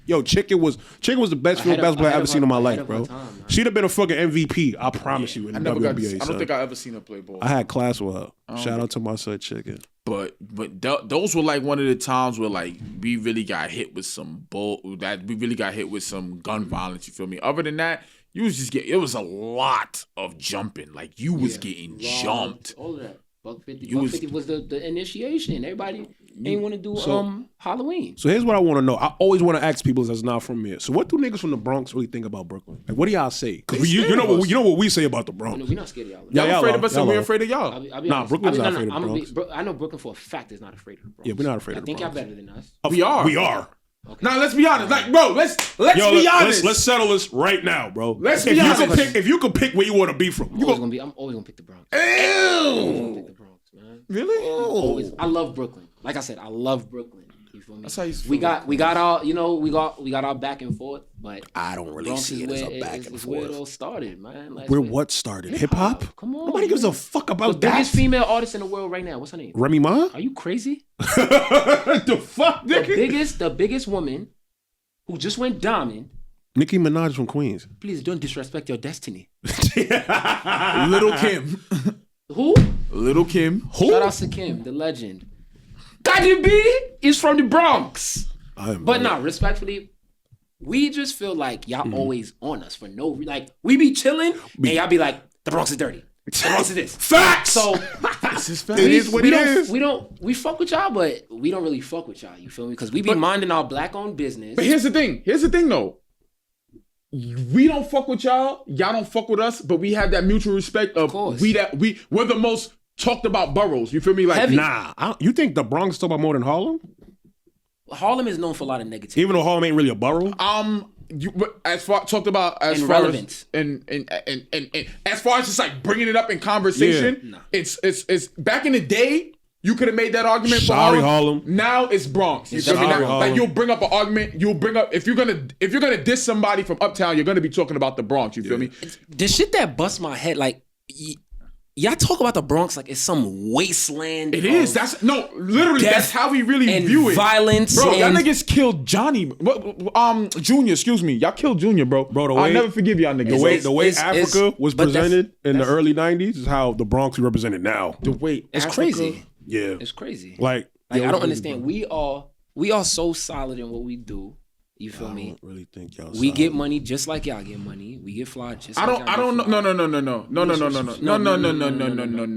Yo, Chicken was the best field basketball I've ever seen in my life, bro. She'd have been a fucking MVP. I promise you. In the WNBA, I don't think I ever seen her play ball. I had class with her. Shout out to my son Chicken. But those were like one of the times where like we really got hit with some gun violence. You feel me? Other than that, you was just it was a lot of jumping. Like you was getting jumped. All of that. $150 was the initiation. Everybody ain't want to do Halloween. So here's what I want to know. I always want to ask people that's not from here. So what do niggas from the Bronx really think about Brooklyn? Like, what do y'all say? Because you know what we say about the Bronx. No, we're not scared of y'all. Y'all afraid of us and we're afraid of y'all. Nah, Brooklyn's not afraid of the Bronx. I know Brooklyn for a fact is not afraid of the Bronx. Yeah, we're not afraid of the Bronx. I think y'all better than us. We are. We are. Okay. Now let's be honest. Like, bro, let's be honest. Let's settle this right now, bro. Let's be honest. If you could pick where you want to be from, I'm always gonna pick the Bronx. Ew. I'm gonna pick the Bronx, man. Really? I love Brooklyn. Like I said, I love Brooklyn. You feel me? That's how you feel. We got our back and forth, but I don't really see it as a back and forth. Where it all started, man. Where what started? Hip hop? Come on. Nobody gives a fuck about the that. biggest female artist in the world right now. What's her name? Remy Ma? Are you crazy? The fuck, nigga? The biggest woman who just went diamond. Nicki Minaj from Queens. Please don't disrespect your destiny. Little Kim. Who? Little Kim. Who? Shout out to Kim, the legend. Cardi B is from the Bronx. Respectfully, we just feel like y'all always on us for no like we be chilling and y'all be like the Bronx is dirty. The Bronx is this. Facts. So This is facts. It is what it is. We fuck with y'all, but we don't really fuck with y'all. You feel me? Because we be minding our black-owned business. But here's the thing. Though. We don't fuck with y'all. Y'all don't fuck with us. But we have that mutual respect of we're the most talked about boroughs. You feel me? Like Heavy. Nah, you think the Bronx talk about more than Harlem? Harlem is known for a lot of negativity. Even though Harlem ain't really a borough. As far talked about as And far relevance. as and as far as just like bringing it up in conversation, it's back in the day. You could have made that argument for Harlem. Now it's Bronx. You feel me? Now, like you'll bring up an argument. You'll bring up if you're gonna diss somebody from Uptown, you're gonna be talking about the Bronx. You feel me? The shit that busts my head, like y'all talk about the Bronx like it's some wasteland. It is. That's literally. That's how we really and view it. Violence, bro. Y'all and niggas killed Johnny. Junior. Excuse me. Y'all killed Junior, bro. I'll never forgive y'all niggas. The way Africa was presented in the early '90s is how the Bronx is represented now. The way it's Africa, crazy. Yeah, it's crazy. Like I don't understand. We are so solid in what we do. You feel me? I don't really think y'all. We get money just like y'all get money. We get fly just. I don't know. No.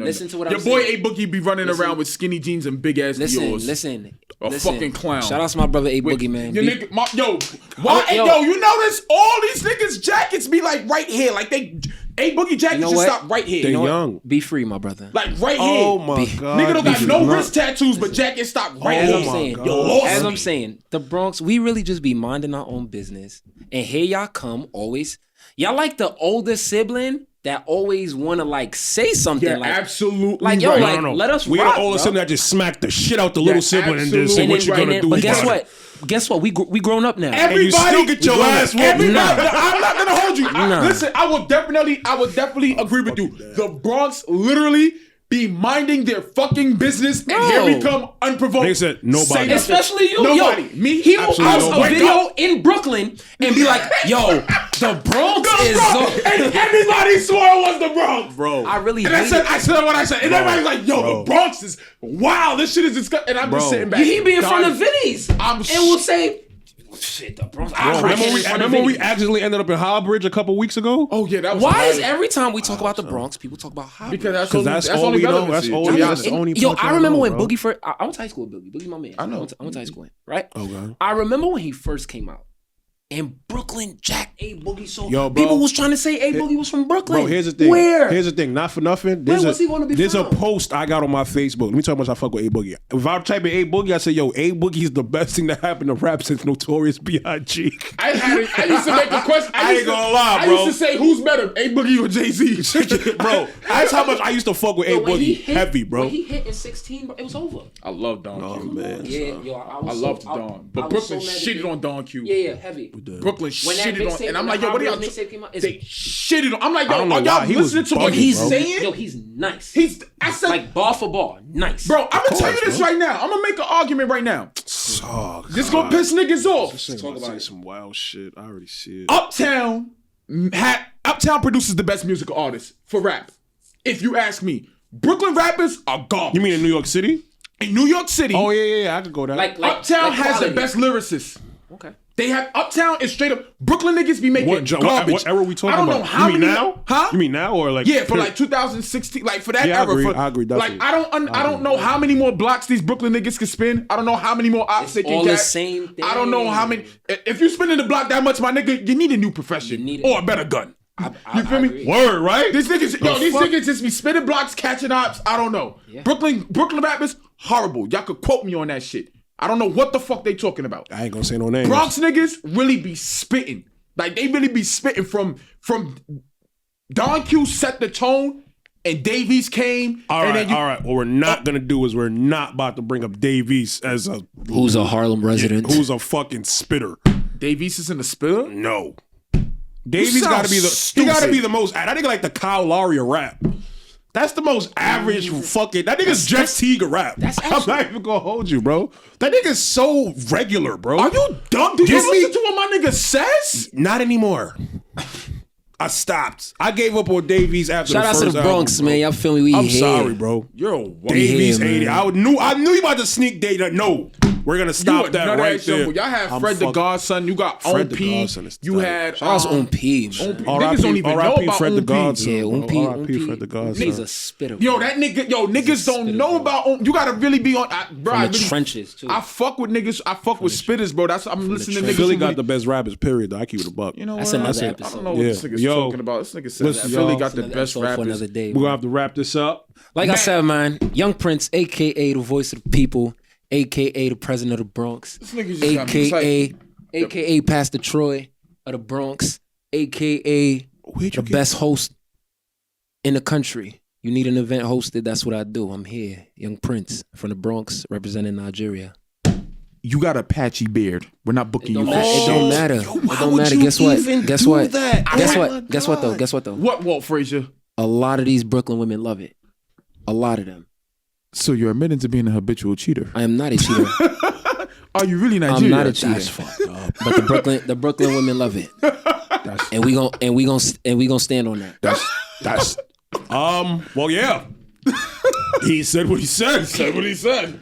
Listen to what I'm Your boy saying. A Boogie be running around with skinny jeans and big ass Dior's. Listen. Fucking clown. Shout out to my brother A Boogie, man. Your nigga, you notice all these niggas' jackets be like right here, like they A Boogie jackets just stop right here. They young. Be free, my brother. Like right here. Oh my god. Nigga don't got no wrist tattoos, but jackets stop right As here. I'm saying, as I'm saying, the Bronx, we really just be minding our own business. And here y'all come, always. Y'all like the older sibling that always want to like say something. Yeah, like, absolutely. Like, yo, right. like, let us We rock, the older bro. sibling that just smacked the shit out the little sibling and then say what you gonna do. But about it. guess what? We grown up now. Everybody, you still get your ass whooped. Everybody, I'm not gonna hold you. Listen, I will definitely agree with you. The Bronx literally be minding their fucking business, and here we come unprovoked. They said nobody. Especially you. Nobody. Yo, Me? He will Absolutely post a nobody. video in Brooklyn and be like, yo, the Bronx is so... And everybody swore it was the Bronx, Bro. I really And hate it. I said what I said. And everybody's like, yo, the Bronx is wow, this shit is disgusting. And I'm just sitting back. He be in front of Vinny's and will say, shit, the Bronx. Remember we accidentally ended up in Highbridge a couple weeks ago? Oh yeah, that was why is hilarious. every time we talk about the Bronx, people talk about Highbridge? Because that's all only we know. relevancy, That's all to be we honest. That's the only Yo, point I y'all remember know, when bro. Boogie first. I went to high school with Boogie. Boogie's my man. I know. I went to high school with him, right? Okay. I remember when he first came out. In Brooklyn, Jack A Boogie. So Yo, bro. people was trying to say A Boogie was from Brooklyn. Bro, here's the thing. Where? Here's the thing. Not for nothing. Where was he gonna be There's from? a post I got on my Facebook. Let me tell you how much I fuck with A Boogie. If I type in A Boogie, I say, yo, A Boogie is the best thing that happened to rap since Notorious B.I.G. I used to make a question. I ain't gonna lie, bro. I used to say, who's better, A Boogie or Jay-Z? Bro, that's how much I used to fuck with A Boogie. Heavy, bro. When he hit in 16, bro, it was over. I love Don Oh, Q. man. Yeah, yo, I loved Don. But Brooklyn shitted on Don Q. Yeah, heavy. Brooklyn When that shitted on, mixtape, and I'm like, yo, what are y'all? mixtape came out, They shitted on. I'm like, I yo, don't know are why. y'all He was listening to what bugging, he's bro. saying? Yo, he's nice. I said, like bar for bar, nice. bro, I'm gonna tell you course, this bro. right now. I'm gonna make an argument right now. Oh, This gonna piss niggas off. Talk about some wild shit. I already see it. Uptown produces the best musical artists for rap. If you ask me, Brooklyn rappers are garbage. You mean in New York City? In New York City, Oh, yeah. I could go there. Uptown has the quality. best lyricists. Okay. They have Uptown is straight up. Brooklyn niggas be making garbage. What era are we talking I don't about? know how you mean many now? Huh? You mean now or like? Yeah, for like 2016, like for that Yeah, I era. agree. For, I agree, Like definitely. I don't know how many more blocks these Brooklyn niggas can spin. I don't know how many more ops they can all get. the same thing. I don't know how many. If you spinning the block that much, my nigga, you need a new profession You need it. or a better gun. You feel me? agree. Word, right? These niggas, these fuck? niggas just be spinning blocks, catching ops. I don't know. Yeah. Brooklyn rappers horrible. Y'all could quote me on that shit. I don't know what the fuck they talking about. I ain't gonna say no names. Bronx niggas really be spitting. Like they really be spitting from Don Q set the tone and Davies came. All and right, all right. What we're not gonna do is we're not about to bring up Davies as a Who's a Harlem resident? who's a fucking spitter. Davies is in the spitter? No. Davies sound gotta be he stupid. gotta be the most. I think like the Kyle Lowry of rap. That's the most average fucking. That nigga's Jeff Teague of rap. I'm not even gonna hold you, bro. That nigga's so regular, bro. Are you dumb? Do you Give me- listen to what my nigga says? Not anymore. I stopped. I gave up on Davies after Shout the out first to the Bronx, album, bro. man. Y'all feel me? We I'm here. sorry, bro. You're a white Davies Yeah, man. 80. I knew you about to sneak data. No. We're gonna stop that right there. Y'all had I'm Fred the fuck- Godson. You got Fred the OP. Godson is You tight. had Shout out to On P, man. Niggas don't even know R.I.P. about Fred the OP. Godson. Yeah, On P. R.I.P. Fred the Godson. He's a spitter. Yo, bro. that nigga. Yo, niggas don't know about. You gotta really be on. Bro, From I the really, trenches too. I fuck with niggas. I fuck with spitters, bro. That's I'm listening to niggas. Philly who got really- the best rappers. Period. Though I keep it a buck. You know That's what? another I episode. don't know what this Yeah. nigga's Yo, talking about. This nigga said listen, that Philly y'all. got the Another best episode for rappers. another day. We're gonna have to wrap this up. Like I said, man, Young Prince, aka the voice of the people, aka the president of the Bronx, This nigga just got me aka Pastor Troy of the Bronx, aka the best host in the country. You need an event hosted, that's what I do. I'm here, Young Prince from the Bronx, representing Nigeria. You got a patchy beard. We're not booking you for It shit. don't matter. It don't matter. Guess what? Guess what? Guess what though? Guess what though? What, Walt Frazier? A lot of these Brooklyn women love it. A lot of them. So you're admitting to being a habitual cheater? I am not a cheater. Are you really Nigerian? I'm not a cheater. That's fucked up. But the Brooklyn women love it. And we gonna stand on that. That's well, yeah. He said what he said. Said what he said.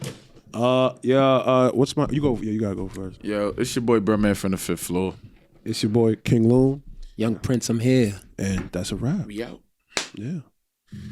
What's my? You go. Yeah, you gotta go first. Yo, it's your boy Birdman from the 5th floor. It's your boy King Loon, Young Prince, I'm here. and that's a wrap. We out. Yeah.